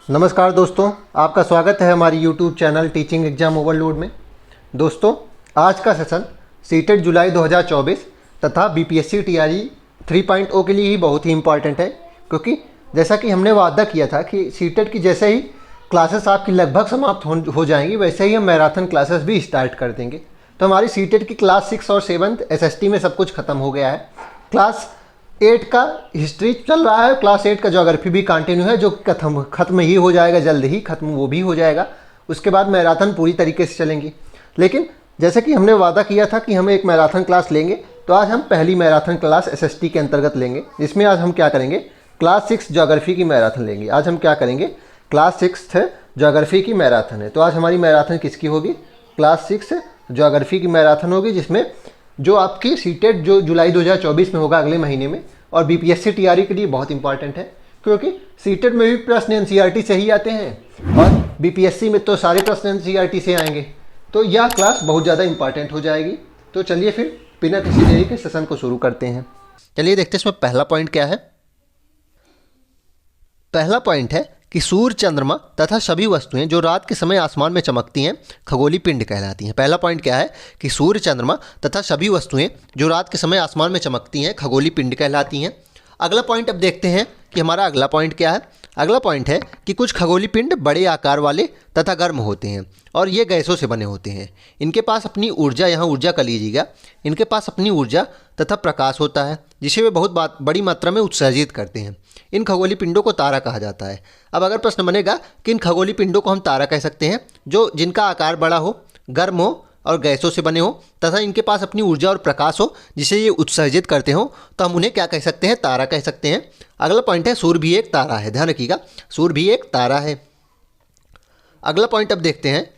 नमस्कार दोस्तों, आपका स्वागत है हमारी YouTube channel teaching exam overload में। दोस्तों, आज का सेशन सीटेट जुलाई 2024 तथा बीपीएससी टीआरई 3.0 के लिए ही बहुत ही इम्पॉर्टेंट है, क्योंकि जैसा कि हमने वादा किया था कि सीटेट की जैसे ही क्लासेस आपकी लगभग समाप्त हो जाएंगी, वैसे ही हम मैराथन क्लासेस भी स्टार्ट कर देंगे। तो हमारी सीटेट की क्लास 6 और 7 एसएसटी में सब कुछ खत्म हो गया है। क्लास 8 का हिस्ट्री चल रहा है, क्लास 8 का ज्योग्राफी भी कंटिन्यू है, जो खत्म ही हो जाएगा, जल्द ही खत्म वो भी हो जाएगा। उसके बाद मैराथन पूरी तरीके से चलेंगी। लेकिन जैसे कि हमने वादा किया था कि हम एक मैराथन क्लास लेंगे, तो आज हम पहली मैराथन क्लास एसएसटी के अंतर्गत लेंगे, जिसमें आज हम क्या करेंगे, क्लास 6 ज्योग्राफी की मैराथन लेंगे। आज हम क्या करेंगे, क्लास 6 ज्योग्राफी की मैराथन है। तो आज हमारी मैराथन किसकी होगी, क्लास 6 ज्योग्राफी की मैराथन होगी, जिसमें जो आपकी सीटेट जो जुलाई 2024 में होगा, अगले महीने में, और बीपीएससी टीआरई के लिए बहुत इंपॉर्टेंट है, क्योंकि सीटेट में भी प्रश्न एनसीईआरटी से ही आते हैं और बीपीएससी में तो सारे प्रश्न एनसीईआरटी से आएंगे। तो यह क्लास बहुत ज़्यादा इंपॉर्टेंट हो जाएगी। तो चलिए फिर बिना किसी देरी के सेशन को शुरू करते हैं। चलिए देखते हैं इसमें पहला पॉइंट क्या है। पहला पॉइंट है कि सूर्य, चंद्रमा तथा सभी वस्तुएं जो रात के समय आसमान में चमकती हैं खगोलीय पिंड कहलाती हैं। पहला पॉइंट क्या है कि सूर्य, चंद्रमा तथा सभी वस्तुएं जो रात के समय आसमान में चमकती हैं खगोलीय पिंड कहलाती हैं। अगला पॉइंट अब देखते हैं कि हमारा अगला पॉइंट क्या है। अगला पॉइंट है कि कुछ खगोलीय पिंड बड़े आकार वाले तथा गर्म होते हैं और ये गैसों से बने होते हैं। इनके पास अपनी ऊर्जा, यहाँ ऊर्जा का लीजिएगा, इनके पास अपनी ऊर्जा तथा प्रकाश होता है, जिसे वे बहुत बड़ी मात्रा में उत्सर्जित करते हैं। इन खगोलीय पिंडों को तारा कहा जाता है। अब अगर प्रश्न बनेगा कि इन खगोलीय पिंडों को हम तारा कह सकते हैं जो जिनका आकार बड़ा हो, गर्म हो और गैसों से बने हो तथा इनके पास अपनी ऊर्जा और प्रकाश हो जिसे ये उत्सर्जित करते हो, तो हम उन्हें क्या कह सकते हैं, तारा कह सकते हैं। अगला पॉइंट है सूर्य भी एक तारा है। ध्यान रखिएगा, सूर्य भी एक तारा है। अगला पॉइंट अब देखते हैं।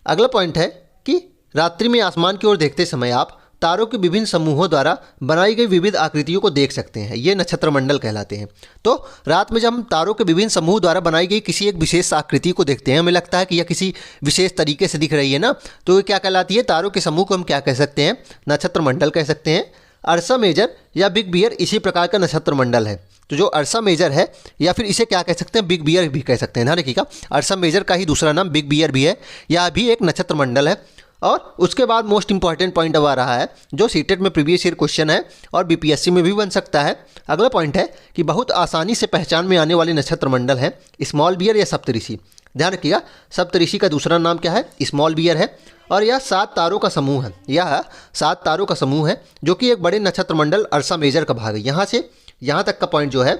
अगला पॉइंट है कि रात्रि में आसमान की ओर देखते समय आप तारों के विभिन्न समूहों द्वारा बनाई गई विविध आकृतियों को देख सकते हैं। ये नक्षत्र मंडल कहलाते हैं। तो रात में जब हम तारों के विभिन्न समूह द्वारा बनाई गई किसी एक विशेष आकृति को देखते हैं, हमें लगता है कि यह किसी विशेष तरीके से दिख रही है ना, तो ये क्या कहलाती है, तारों के समूह को हम क्या कह सकते हैं, नक्षत्र मंडल कह सकते हैं। अर्सा मेजर या बिग बियर इसी प्रकार का नक्षत्र मंडल है। तो जो अर्सा मेजर है, या फिर इसे क्या कह सकते हैं, बिग बियर भी कह सकते हैं। ध्यान रखिएगा, अर्सा मेजर का ही दूसरा नाम बिग बियर भी है। यह भी एक नक्षत्र मंडल है। और उसके बाद मोस्ट इंपॉर्टेंट पॉइंट अब आ रहा है, जो सीटेट में प्रीवियस ईयर क्वेश्चन है और बीपीएससी में भी बन सकता है। अगला पॉइंट है कि बहुत आसानी से पहचान में आने वाले नक्षत्र मंडल है स्मॉल बियर या सप्तऋषि। ध्यान रखिएगा, सप्तऋषि का दूसरा नाम क्या है, स्मॉल बियर है। और यह 7 तारों का समूह है। यह 7 तारों का समूह है जो कि एक बड़े नक्षत्र मंडल अर्सा मेजर का भाग है। यहाँ से यहाँ तक का पॉइंट जो है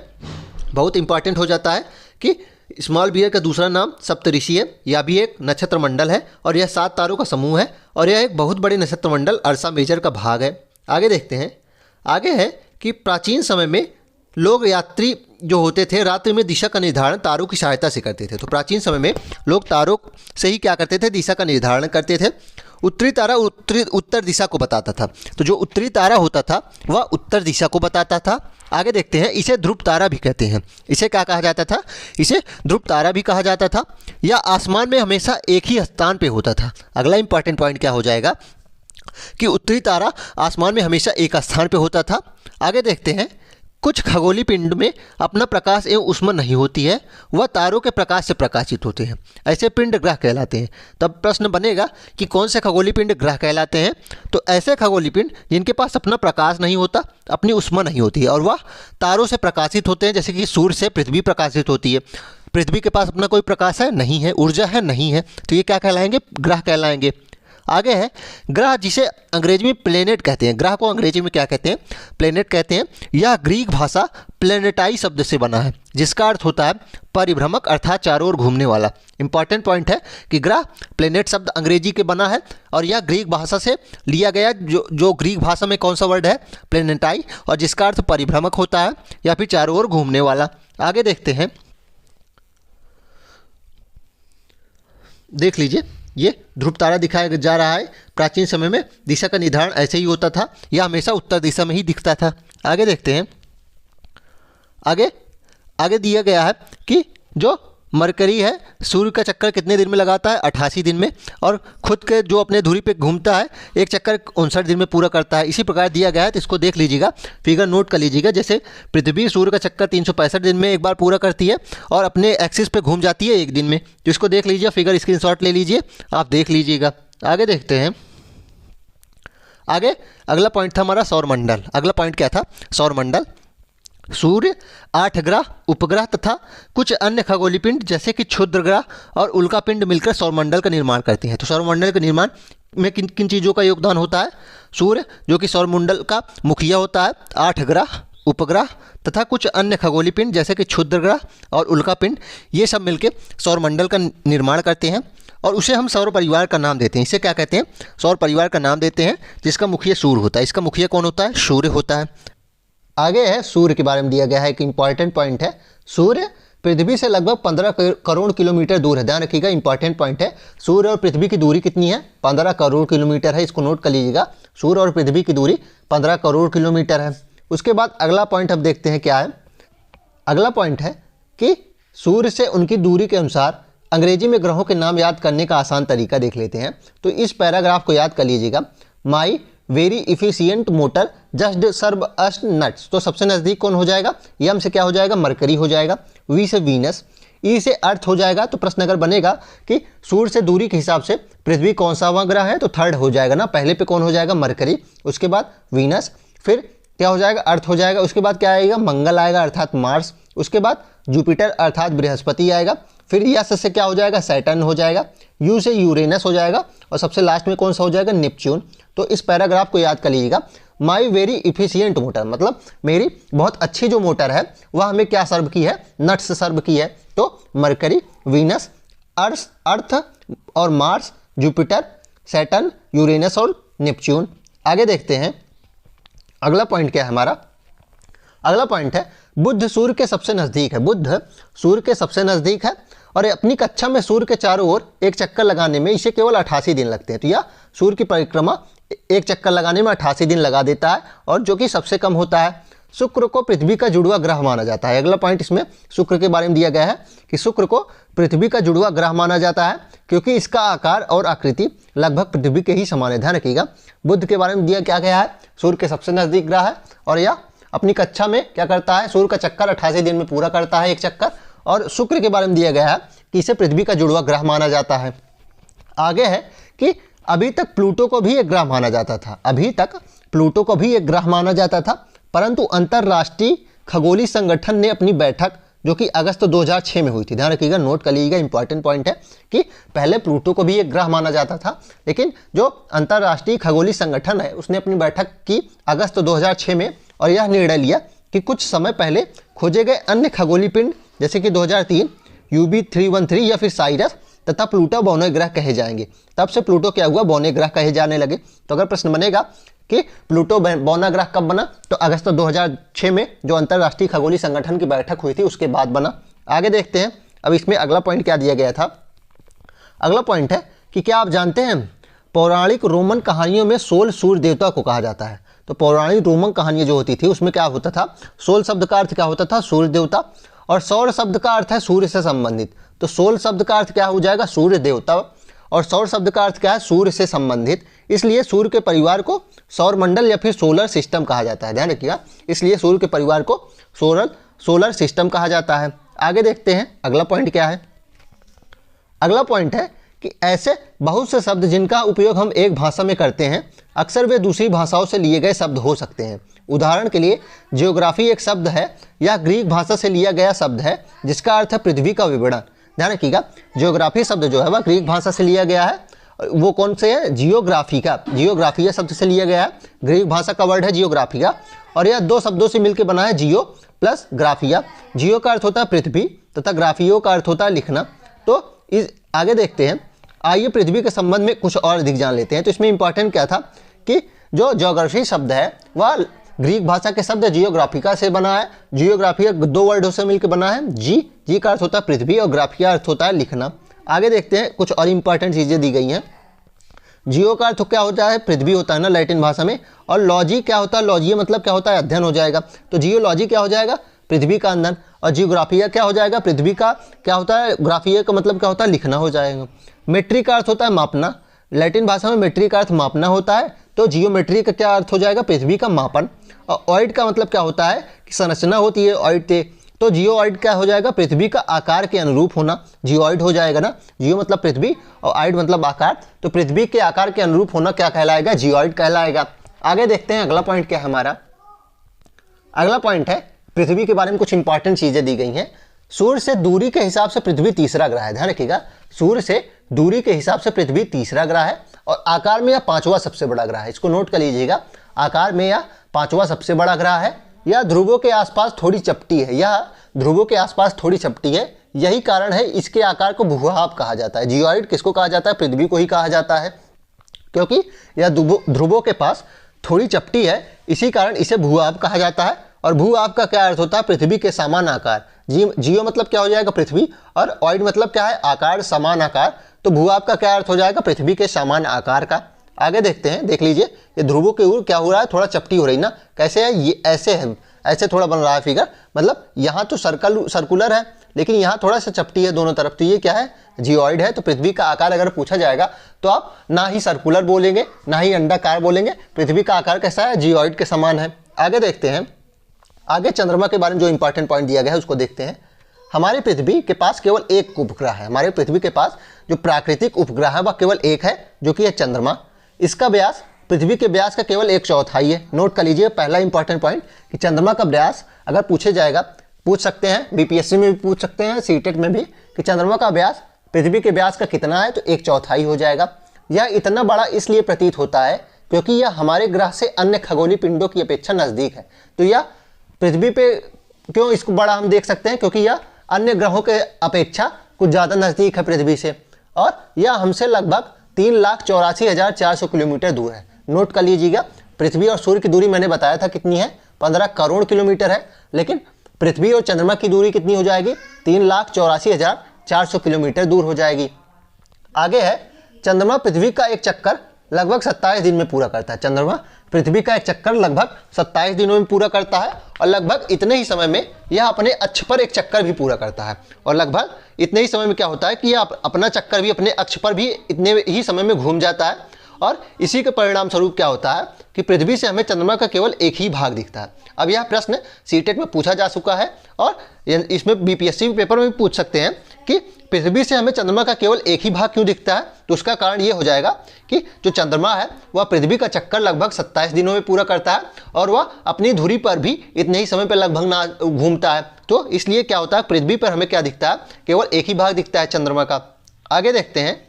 बहुत इंपॉर्टेंट हो जाता है कि स्मॉल बियर का दूसरा नाम सप्तऋषि है। यह भी एक नक्षत्र मंडल है और यह 7 तारों का समूह है और यह एक बहुत बड़े नक्षत्र मंडल अर्सा मेजर का भाग है। आगे देखते हैं। आगे है कि प्राचीन समय में लोग, यात्री जो होते थे, रात्रि में दिशा का निर्धारण तारों की सहायता से करते थे। तो प्राचीन समय में लोग तारों से ही क्या करते थे, दिशा का निर्धारण करते थे। उत्तरी तारा उत्तर दिशा को बताता था। तो जो उत्तरी तारा होता था वह उत्तर दिशा को बताता था। आगे देखते हैं, इसे ध्रुव तारा भी कहते हैं। इसे क्या कहा जाता था, इसे ध्रुव तारा भी कहा जाता था। यह आसमान में हमेशा एक ही स्थान पे होता था। अगला इंपॉर्टेंट पॉइंट क्या हो जाएगा कि उत्तरी तारा आसमान में हमेशा एक स्थान पे होता था। आगे देखते हैं, कुछ खगोलीय पिंड में अपना प्रकाश एवं ऊष्मा नहीं होती है, वह तारों के प्रकाश से प्रकाशित होते हैं। ऐसे पिंड ग्रह कहलाते हैं। तब प्रश्न बनेगा कि कौन से खगोलीय पिंड ग्रह कहलाते हैं। तो ऐसे खगोलीय पिंड जिनके पास अपना प्रकाश नहीं होता, अपनी ऊष्मा नहीं होती है और वह तारों से प्रकाशित होते हैं। जैसे कि सूर्य से पृथ्वी प्रकाशित होती है। पृथ्वी के पास अपना कोई प्रकाश है नहीं है, ऊर्जा है नहीं है, तो ये क्या कहलाएंगे, ग्रह कहलाएंगे। आगे है ग्रह, जिसे अंग्रेजी में प्लेनेट कहते हैं। ग्रह को अंग्रेजी में क्या कहते हैं, प्लेनेट कहते हैं। यह ग्रीक भाषा प्लेनेटाई शब्द से बना है, जिसका अर्थ होता है परिभ्रमक, अर्थात चारों ओर घूमने वाला। इंपॉर्टेंट पॉइंट है कि ग्रह, प्लेनेट शब्द अंग्रेजी के बना है और यह ग्रीक भाषा से लिया गया, जो ग्रीक भाषा में कौन सा वर्ड है, प्लेनेटाई, और जिसका अर्थ परिभ्रमक होता है या फिर चारों ओर घूमने वाला। आगे देखते हैं, देख लीजिए, ये ध्रुव तारा दिखाया जा रहा है। प्राचीन समय में दिशा का निर्धारण ऐसे ही होता था, यह हमेशा उत्तर दिशा में ही दिखता था। आगे देखते हैं। आगे दिया गया है कि जो मरकरी है, सूर्य का चक्कर कितने दिन में लगाता है? 88 दिन में। और खुद के जो अपने धुरी पे घूमता है एक चक्कर 59 दिन में पूरा करता है। इसी प्रकार दिया गया है, तो इसको देख लीजिएगा, फिगर नोट कर लीजिएगा। जैसे पृथ्वी सूर्य का चक्कर 365 दिन में एक बार पूरा करती है और अपने एक्सिस पे घूम जाती है एक दिन में। तो इसको देख लीजिए, फिगर स्क्रीनशॉट ले लीजिए, आप देख लीजिएगा। आगे देखते हैं। आगे अगला पॉइंट था हमारा सौरमंडल। अगला पॉइंट क्या था? सौरमंडल। सूर्य, 8 ग्रह, उपग्रह तथा कुछ अन्य खगोलीय पिंड जैसे कि क्षुद्र ग्रह और उल्का पिंड मिलकर सौरमंडल का निर्माण करते हैं। तो सौरमंडल के निर्माण में किन किन चीज़ों का योगदान होता है? सूर्य जो कि सौरमंडल का मुखिया होता है, 8 ग्रह, उपग्रह तथा कुछ अन्य खगोलीय पिंड जैसे कि क्षुद्र ग्रह और उल्का पिंड, ये सब मिलकर सौरमंडल का निर्माण करते हैं और उसे हम सौर परिवार का नाम देते हैं। इसे क्या कहते हैं? सौर परिवार का नाम देते हैं, जिसका मुखिया सूर्य होता है। इसका मुखिया कौन होता है? सूर्य होता है। आगे है सूर्य के बारे में दिया गया है, एक इंपॉर्टेंट पॉइंट है। सूर्य पृथ्वी से लगभग 15 करोड़ किलोमीटर दूर है। ध्यान रखिएगा, इंपॉर्टेंट पॉइंट है। सूर्य और पृथ्वी की दूरी कितनी है? 15 करोड़ किलोमीटर है। इसको नोट कर लीजिएगा, सूर्य और पृथ्वी की दूरी 15 करोड़ किलोमीटर है। उसके बाद अगला पॉइंट अब देखते हैं क्या है। अगला पॉइंट है कि सूर्य से उनकी दूरी के अनुसार अंग्रेजी में ग्रहों के नाम याद करने का आसान तरीका देख लेते हैं। तो इस पैराग्राफ को याद कर लीजिएगा। My very efficient motor just serve us nuts. तो सबसे नज़दीक कौन हो जाएगा? यम से क्या हो जाएगा? मरकरी हो जाएगा। वी से वीनस, ई से अर्थ हो जाएगा। तो प्रश्न अगर बनेगा कि सूर्य से दूरी के हिसाब से पृथ्वी कौन सा ग्रह है, तो थर्ड हो जाएगा ना। पहले पे कौन हो जाएगा? मरकरी, उसके बाद वीनस, फिर क्या हो जाएगा? अर्थ हो जाएगा। उसके बाद क्या आएगा? मंगल आएगा अर्थात मार्स। उसके बाद जुपिटर अर्थात बृहस्पति आएगा। फिर यस से क्या हो जाएगा? सैटर्न हो जाएगा। यू से यूरेनस हो जाएगा और सबसे लास्ट में कौन सा हो जाएगा? नेपच्यून। तो इस पैराग्राफ को याद कर लीजिएगा। माई वेरी इफिशियंट मोटर मतलब मेरी बहुत अच्छी जो मोटर है वह हमें क्या सर्व की है? नट्स सर्व की है। तो मरकरी, वीनस, अर्थ और मार्स, जुपिटर, सैटर्न, यूरेनस और नेपच्यून। आगे देखते हैं अगला पॉइंट क्या है हमारा। अगला पॉइंट है बुध सूर्य के सबसे नज़दीक है। बुध सूर्य के सबसे नज़दीक है और अपनी कक्षा में सूर्य के चारों ओर एक चक्कर लगाने में इसे केवल 88 दिन लगते हैं। तो यह सूर्य की परिक्रमा एक चक्कर लगाने में 88 दिन लगा देता है और जो कि सबसे कम होता है। शुक्र को पृथ्वी का जुड़वा ग्रह माना जाता है। अगला पॉइंट इसमें शुक्र के बारे में दिया गया है कि शुक्र को पृथ्वी का जुड़वा ग्रह माना जाता है क्योंकि इसका आकार और आकृति लगभग पृथ्वी के ही समान है। ध्यान रखिएगा। बुध के बारे में दिया क्या गया है? सूर्य के सबसे नज़दीक ग्रह है और यह अपनी कक्षा में क्या करता है? सूर्य का चक्कर 88 दिन में पूरा करता है, एक चक्कर। और शुक्र के बारे में दिया गया है कि इसे पृथ्वी का जुड़वा ग्रह माना जाता है। आगे है कि अभी तक प्लूटो को भी एक ग्रह माना जाता था। अभी तक प्लूटो को भी एक ग्रह माना जाता था, परंतु अंतर्राष्ट्रीय खगोलीय संगठन ने अपनी बैठक जो कि अगस्त 2006 में हुई थी, ध्यान रखिएगा, नोट कर लीजिएगा, इंपॉर्टेंट पॉइंट है कि पहले प्लूटो को भी एक ग्रह माना जाता था, लेकिन जो अंतर्राष्ट्रीय खगोलीय संगठन है उसने अपनी बैठक की अगस्त 2006 में और यह निर्णय लिया कि कुछ समय पहले खोजे गए अन्य खगोलीय पिंड जैसे कि 2003 UB313 या फिर साइरस तथा प्लूटो बौने ग्रह कहे जाएंगे। तब से प्लूटो क्या हुआ? बौने ग्रह कहे जाने लगे। तो अगर प्रश्न बनेगा कि प्लूटो बौना ग्रह कब बना, तो अगस्त 2006 में जो अंतर्राष्ट्रीय खगोलीय संगठन की बैठक हुई थी उसके बाद बना। आगे देखते हैं। अब इसमें अगला पॉइंट क्या दिया गया था। अगला पॉइंट है कि क्या आप जानते हैं पौराणिक रोमन कहानियों में सोल सूर्य देवता को कहा जाता है। तो पौराणिक रोमन कहानियाँ जो होती थी उसमें क्या होता था? सोल शब्द का अर्थ क्या होता था? सूर्य देवता। और सौर शब्द का अर्थ है सूर्य से संबंधित। तो सोल शब्द का अर्थ क्या हो जाएगा? सूर्य देवता। और सौर शब्द का अर्थ क्या है? सूर्य से संबंधित। इसलिए सूर्य के परिवार को सौर मंडल या फिर सोलर सिस्टम कहा जाता है। ध्यान रखिएगा, इसलिए सूर्य के परिवार को सोलर सिस्टम कहा जाता है। आगे देखते हैं अगला पॉइंट क्या है। अगला पॉइंट है कि ऐसे बहुत से शब्द जिनका उपयोग हम एक भाषा में करते हैं अक्सर वे दूसरी भाषाओं से लिए गए शब्द हो सकते हैं। उदाहरण के लिए जियोग्राफी एक शब्द है, यह ग्रीक भाषा से लिया गया शब्द है जिसका अर्थ है पृथ्वी का विवरण। ध्यान रखिएगा, जियोग्राफी शब्द जो है वह ग्रीक भाषा से लिया गया है। वो कौन से है? जियोग्राफी का। जियोग्राफिया शब्द से लिया गया है, ग्रीक भाषा का वर्ड है जियोग्राफिया और यह दो शब्दों से मिलकर बना है, जियो प्लस ग्राफिया। जियो का अर्थ होता है पृथ्वी तथा ग्राफियो का अर्थ होता है लिखना। तो इस आगे देखते हैं। आइए पृथ्वी के संबंध में कुछ और अधिक जान लेते हैं। तो इसमें इंपॉर्टेंट क्या था कि जो ज्योग्राफी शब्द है वह ग्रीक भाषा के शब्द जियोग्राफिका से बना है। जियोग्राफिया दो वर्डों से मिलकर बना है। जी का अर्थ होता है पृथ्वी और ग्राफिया अर्थ होता है लिखना। आगे देखते हैं, कुछ और इंपॉर्टेंट चीज़ें दी गई हैं। जियो का अर्थ क्या होता है? पृथ्वी होता है ना लैटिन भाषा में। और लॉजी क्या होता है? लॉजी मतलब क्या होता है? अध्ययन हो जाएगा। तो जियोलॉजी क्या हो जाएगा? पृथ्वी का अध्ययन। और जियोग्राफिया क्या हो जाएगा, पृथ्वी का क्या होता है, ग्राफिया का मतलब क्या होता है, लिखना हो जाएगा। मेट्री का अर्थ होता है मापना, लैटिन भाषा में मेट्री का अर्थ मापना होता है, तो जियोमेट्री का क्या अर्थ हो जाएगा, पृथ्वी का मापन। और ऑइड का मतलब क्या होता है कि संरचना होती है ऑइड से, तो जियोऑइड क्या हो जाएगा, पृथ्वी का आकार के अनुरूप होना, जियोऑइड हो जाएगा ना, जियो मतलब पृथ्वी और ऑइड मतलब आकार, तो पृथ्वी के आकार के अनुरूप होना क्या कहलाएगा, जियोऑइड कहलाएगा। आगे देखते हैं अगला पॉइंट क्या है हमारा। अगला पॉइंट है पृथ्वी के बारे में कुछ इंपॉर्टेंट चीजें दी गई हैं। सूर्य से दूरी के हिसाब से पृथ्वी तीसरा ग्रह है, ध्यान रखिएगा, सूर्य से दूरी के हिसाब से पृथ्वी तीसरा ग्रह है और आकार में यह पांचवा सबसे बड़ा ग्रह है, इसको नोट कर लीजिएगा, आकार में यह पांचवा सबसे बड़ा ग्रह है। यह ध्रुवों के आसपास थोड़ी चपटी है, यह ध्रुवों के आसपास थोड़ी चपटी है, यही कारण है इसके आकार को भूभाप कहा जाता है। जियोइड किसको कहा जाता है, पृथ्वी को ही कहा जाता है, क्योंकि यह ध्रुवों के पास थोड़ी चपटी है, इसी कारण इसे भूभाप कहा जाता है। और भूभाप का क्या अर्थ होता है, पृथ्वी के समान आकार। जियो मतलब क्या हो जाएगा, पृथ्वी, और ऑइड मतलब क्या है, आकार, समान आकार, तो भूभाप का क्या अर्थ हो जाएगा, पृथ्वी के समान आकार का। आगे देखते हैं, देख लीजिए, ये ध्रुवों के ऊपर क्या हो रहा है, थोड़ा चपटी हो रही ना, कैसे है, ये ऐसे है, ऐसे थोड़ा बन रहा है फिगर, मतलब यहाँ तो सर्कुलर है लेकिन यहाँ थोड़ा सा चपटी है दोनों तरफ, तो ये क्या है, जियोइड है। तो पृथ्वी का आकार अगर पूछा जाएगा तो आप ना ही सर्कुलर बोलेंगे ना ही अंडाकार बोलेंगे, पृथ्वी का आकार कैसा है, जियोइड के समान है। आगे देखते हैं, आगे चंद्रमा के बारे में जो इंपॉर्टेंट पॉइंट दिया गया है उसको देखते हैं। हमारे पृथ्वी के पास केवल एक उपग्रह है, हमारे पृथ्वी के पास जो प्राकृतिक उपग्रह है वह केवल एक है, जो कि है चंद्रमा। इसका व्यास पृथ्वी के व्यास का केवल 1/4 है। नोट कर लीजिए पहला इंपॉर्टेंट पॉइंट कि चंद्रमा का व्यास अगर पूछे जाएगा, पूछ सकते हैं, बीपीएससी में भी पूछ सकते हैं, सीटेट में भी, कि चंद्रमा का व्यास पृथ्वी के व्यास का कितना है, तो 1/4 हो जाएगा। यह इतना बड़ा इसलिए प्रतीत होता है क्योंकि यह हमारे ग्रह से अन्य खगोलीय पिंडों की अपेक्षा नजदीक है। तो यह पृथ्वी पे क्यों इसको बड़ा हम देख सकते हैं, क्योंकि यह अन्य ग्रहों के अपेक्षा कुछ ज़्यादा नज़दीक है पृथ्वी से, और यह हमसे लगभग 3,84,400 किलोमीटर दूर है। नोट कर लीजिएगा, पृथ्वी और सूर्य की दूरी मैंने बताया था कितनी है, 15 करोड़ किलोमीटर है, लेकिन पृथ्वी और चंद्रमा की दूरी कितनी हो जाएगी, 3,84,400 किलोमीटर दूर हो जाएगी। आगे है, चंद्रमा पृथ्वी का एक चक्कर लगभग 27 दिन में पूरा करता है। चंद्रमा पृथ्वी का एक चक्कर लगभग 27 दिनों में पूरा करता है, और लगभग इतने ही समय में यह अपने अक्ष पर एक चक्कर भी पूरा करता है, और लगभग इतने ही समय में क्या होता है कि यह अपना चक्कर भी अपने अक्ष पर भी इतने ही समय में घूम जाता है। और इसी के परिणाम स्वरूप क्या होता है कि पृथ्वी से हमें चंद्रमा का केवल एक ही भाग दिखता है। अब यह प्रश्न सीटेट में पूछा जा चुका है, और इसमें बीपीएससी पेपर में भी पूछ सकते हैं कि पृथ्वी से हमें चंद्रमा का केवल एक ही भाग क्यों दिखता है। तो उसका कारण ये हो जाएगा कि जो चंद्रमा है वह पृथ्वी का चक्कर लगभग 27 दिनों में पूरा करता है, और वह अपनी धुरी पर भी इतने ही समय पर लगभग ना घूमता है। तो इसलिए क्या होता है, पृथ्वी पर हमें क्या दिखता है, केवल एक ही भाग दिखता है चंद्रमा का। आगे देखते हैं,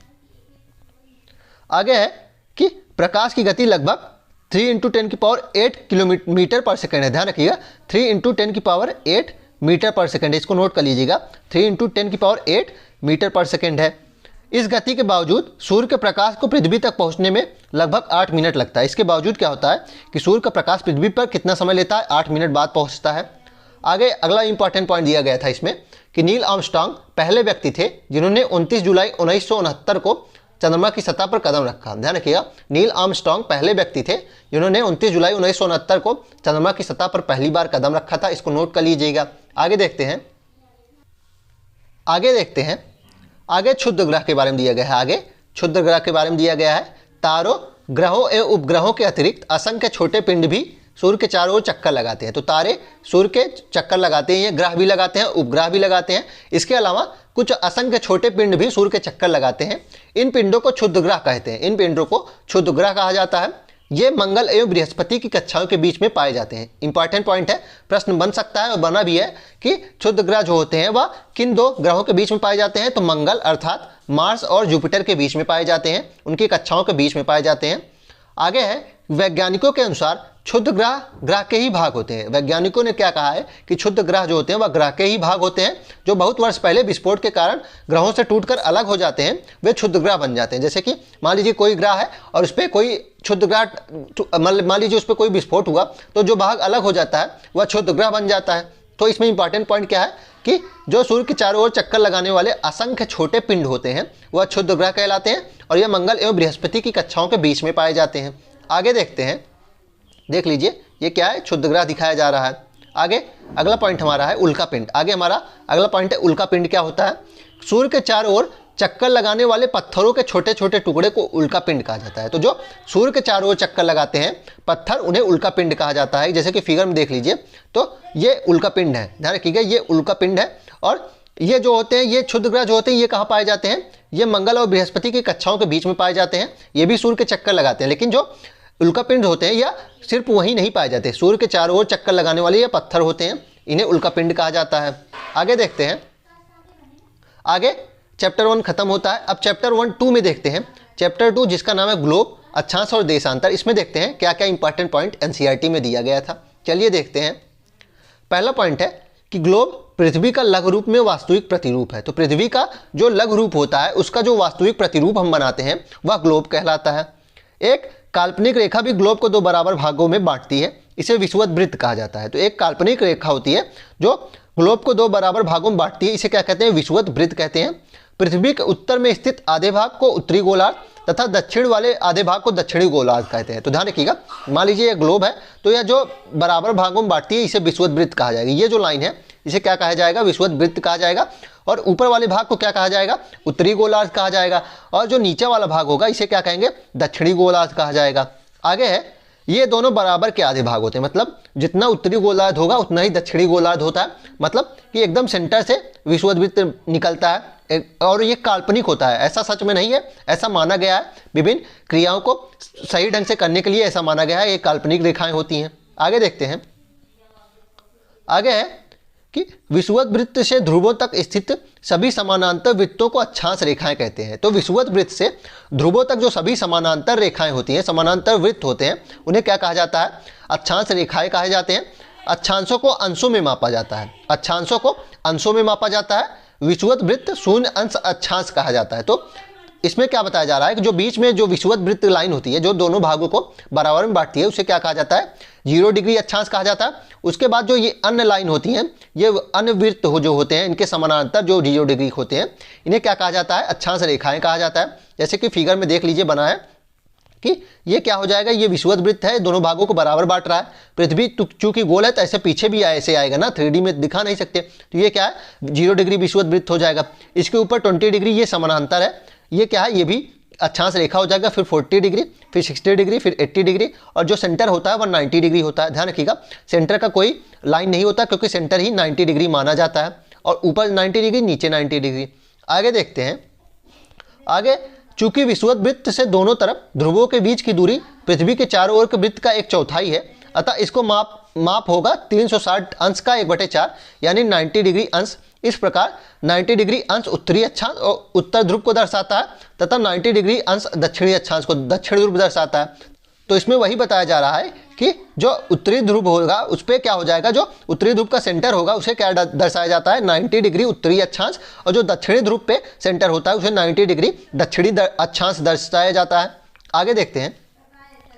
आगे है कि प्रकाश की गति लगभग 3 × 10⁸ किलोमीटर पर सेकेंड है। ध्यान रखिएगा, 3 × 10⁸ मीटर पर सेकेंड है, इसको नोट कर लीजिएगा, 3 × 10⁸ मीटर पर सेकेंड है। इस गति के बावजूद सूर्य के प्रकाश को पृथ्वी तक पहुंचने में लगभग 8 मिनट लगता है। इसके बावजूद क्या होता है कि सूर्य का प्रकाश पृथ्वी पर कितना समय लेता है, 8 मिनट बाद पहुंचता है। आगे अगला इंपॉर्टेंट पॉइंट दिया गया था इसमें कि नील आर्मस्ट्रांग पहले व्यक्ति थे जिन्होंने 29 जुलाई 1969 को चंद्रमा की सतह पर कदम रखा। ध्यान रखिएगा, नील आर्मस्ट्रांग पहले व्यक्ति थे जिन्होंने 29 जुलाई 1969 को चंद्रमा की सतह पर पहली बार कदम रखा था, इसको नोट कर लीजिएगा। आगे देखते हैं, आगे क्षुद्र ग्रह के बारे में दिया गया है। आगे क्षुद्र ग्रह के बारे में दिया गया है, तारों, ग्रहों एवं उपग्रहों के अतिरिक्त असंख्य छोटे पिंड भी सूर्य के चारों ओर चक्कर लगाते हैं। तो तारे सूर्य के चक्कर लगाते हैं, ये ग्रह भी लगाते हैं, उपग्रह भी लगाते हैं। इसके अलावा कुछ असंख्य छोटे पिंड भी सूर्य के चक्कर लगाते हैं। इन पिंडों को क्षुद्र ग्रह कहते हैं, इन पिंडों को क्षुद्र ग्रह कहा जाता है। ये मंगल एवं बृहस्पति की कक्षाओं के बीच में पाए जाते हैं। इंपॉर्टेंट पॉइंट है, प्रश्न बन सकता है और बना भी है कि क्षुद्र ग्रह जो होते हैं वह किन दो ग्रहों के बीच में पाए जाते हैं। तो मंगल अर्थात मार्स और जुपिटर के बीच में पाए जाते हैं, उनकी कक्षाओं के बीच में पाए जाते हैं। आगे है, वैज्ञानिकों के अनुसार क्षुद्र ग्रह के ही भाग होते हैं। वैज्ञानिकों ने क्या कहा है कि क्षुद्र ग्रह जो होते हैं वह ग्रह के ही भाग होते हैं, जो बहुत वर्ष पहले विस्फोट के कारण ग्रहों से टूटकर अलग हो जाते हैं, वे क्षुद्र ग्रह बन जाते हैं। जैसे कि मान लीजिए कोई ग्रह है और उस पर कोई क्षुद्र ग्रह, मान लीजिए उस पर कोई विस्फोट हुआ तो जो भाग अलग हो जाता है वह क्षुद्र ग्रह बन जाता है। तो इसमें इंपॉर्टेंट पॉइंट क्या है कि जो सूर्य के चारों ओर चक्कर लगाने वाले असंख्य छोटे पिंड होते हैं वह क्षुद्र ग्रह कहलाते हैं, और यह मंगल एवं बृहस्पति की कक्षाओं के बीच में पाए जाते हैं। आगे देखते हैं, देख लीजिए ये क्या है, क्षुद्र ग्रह दिखाया जा रहा है। आगे अगला पॉइंट हमारा है उल्का पिंड। आगे हमारा अगला पॉइंट है उल्का पिंड क्या होता है। सूर्य के चारों ओर चक्कर लगाने वाले पत्थरों के छोटे छोटे टुकड़े को उल्का पिंड कहा जाता है। तो जो सूर्य के चारों ओर चक्कर लगाते हैं पत्थर, उन्हें उल्का पिंड कहा जाता है। जैसे कि फिगर में देख लीजिए, तो ये उल्का पिंड है, ध्यान रखिएगा, ये उल्का पिंड है। और ये जो होते हैं, ये क्षुद्र ग्रह जो होते हैं, ये कहाँ पाए जाते हैं, ये मंगल और बृहस्पति की कक्षाओं के बीच में पाए जाते हैं। ये भी सूर्य के चक्कर लगाते हैं, लेकिन जो उल्का पिंड होते हैं या सिर्फ वहीं नहीं पाए जाते, सूर्य के चारों ओर चक्कर लगाने वाले ये पत्थर होते हैं, इन्हें उल्का पिंड कहा जाता है। आगे देखते हैं, आगे चैप्टर 1 खत्म होता है। अब चैप्टर 1-2 में देखते हैं। चैप्टर 2 जिसका नाम है ग्लोब, अक्षांश और देशांतर, इसमें देखते हैं क्या क्या इंपॉर्टेंट पॉइंट एनसीईआरटी में दिया गया था। चलिए देखते हैं। पहला पॉइंट है कि ग्लोब पृथ्वी का लघु रूप में वास्तविक प्रतिरूप है। तो पृथ्वी का जो लघु रूप होता है उसका जो वास्तविक प्रतिरूप हम बनाते हैं वह ग्लोब कहलाता है। एक काल्पनिक रेखा भी ग्लोब को 2 बराबर भागों में बांटती है, इसे विषुवत वृत्त कहा जाता है। तो एक काल्पनिक रेखा होती है जो ग्लोब को 2 बराबर भागों में बांटती है, इसे क्या कहते हैं, विषुवत वृत्त कहते हैं। पृथ्वी के उत्तर में स्थित आधे भाग को उत्तरी गोलार्ध तथा दक्षिण वाले आधे भाग को दक्षिणी गोलार्ध कहते हैं। तो ध्यान रखिएगा, मान लीजिए यह ग्लोब है, तो यह जो बराबर भागों में बांटती है इसे विषुवत वृत्त कहा जाएगा। ये जो लाइन है इसे क्या कहा जाएगा, विषुवत वृत्त कहा जाएगा। और ऊपर वाले भाग को क्या कहा जाएगा, उत्तरी गोलार्ध कहा जाएगा। और जो नीचे वाला भाग होगा इसे क्या कहेंगे, दक्षिणी गोलार्ध कहा जाएगा। आगे है, ये दोनों बराबर के आधे भाग होते हैं, मतलब जितना उत्तरी गोलार्ध होगा उतना ही दक्षिणी गोलार्ध होता है। मतलब कि एकदम सेंटर से विषुवत वृत्त निकलता है और ये काल्पनिक होता है, ऐसा सच में नहीं है, ऐसा माना गया है। विभिन्न क्रियाओं को सही ढंग से करने के लिए ऐसा माना गया है, ये काल्पनिक रेखाएं होती हैं। आगे देखते हैं। आगे है कि विषुवत वृत्त से ध्रुवों तक स्थित सभी समानांतर वृत्तों को अक्षांश रेखाएं कहते हैं। तो विषुवत वृत्त से ध्रुवों तक जो सभी समानांतर रेखाएं होती हैं, समानांतर वृत्त होते हैं, उन्हें क्या कहा जाता है, अक्षांश रेखाएं कहे जाते हैं। अक्षांशों को अंशों में मापा जाता है, अक्षांशों को अंशों में मापा जाता है। विषुवत वृत्त शून्य अंश अक्षांश कहा जाता है। तो इसमें क्या बताया जा रहा है कि जो बीच में जो विषुवत वृत्त लाइन होती है, जो दोनों भागों को बराबर में बांटती है, उसे क्या कहा जाता है, 0 डिग्री अक्षांश कहा जाता है। उसके बाद जो ये अन्य लाइन होती हैं, ये अन्य वृत्त जो होते हैं, इनके समानांतर जो 0 डिग्री होते हैं, इन्हें क्या कहा जाता है, अक्षांश रेखाएं कहा जाता है। जैसे कि फिगर में देख लीजिए बना है कि ये क्या हो जाएगा, ये विषुवत वृत्त है, दोनों भागों को बराबर बांट रहा है। पृथ्वी चूंकि गोल है तो ऐसे पीछे भी ऐसे आएगा ना, 3D में दिखा नहीं सकते, तो ये क्या है, 0 डिग्री विषुवत वृत्त हो जाएगा। इसके ऊपर 20 डिग्री ये समानांतर है, ये क्या है, ये भी अक्षांश रेखा हो जाएगा। फिर 40 डिग्री, फिर 60 डिग्री, फिर 80 डिग्री, और जो सेंटर होता है वह 90 डिग्री होता है। ध्यान रखिएगा, सेंटर का कोई लाइन नहीं होता क्योंकि सेंटर ही 90 डिग्री माना जाता है, और ऊपर 90 डिग्री, नीचे 90 डिग्री। आगे देखते हैं। आगे चूंकि विषुवत वृत्त से दोनों तरफ ध्रुवों के बीच की दूरी पृथ्वी के चारों ओर के वृत्त का 1/4 है, अतः इसको माप होगा 360 अंश का 1/4 यानी 90 डिग्री अंश। इस प्रकार 90 डिग्री अंश उत्तरी अक्षांश और उत्तर ध्रुव को दर्शाता है तथा 90 डिग्री अंश दक्षिणी अक्षांश को, दक्षिण ध्रुव दर्शाता है। तो इसमें वही बताया जा रहा है कि जो उत्तरी ध्रुव होगा उस पर क्या हो जाएगा, जो उत्तरी ध्रुव का सेंटर होगा उसे क्या दर्शाया जाता है, 90 डिग्री उत्तरी अक्षांश, और जो दक्षिणी ध्रुव पे सेंटर होता है उसे 90 डिग्री दक्षिणी अक्षांश दर्शाया जाता है। आगे देखते हैं।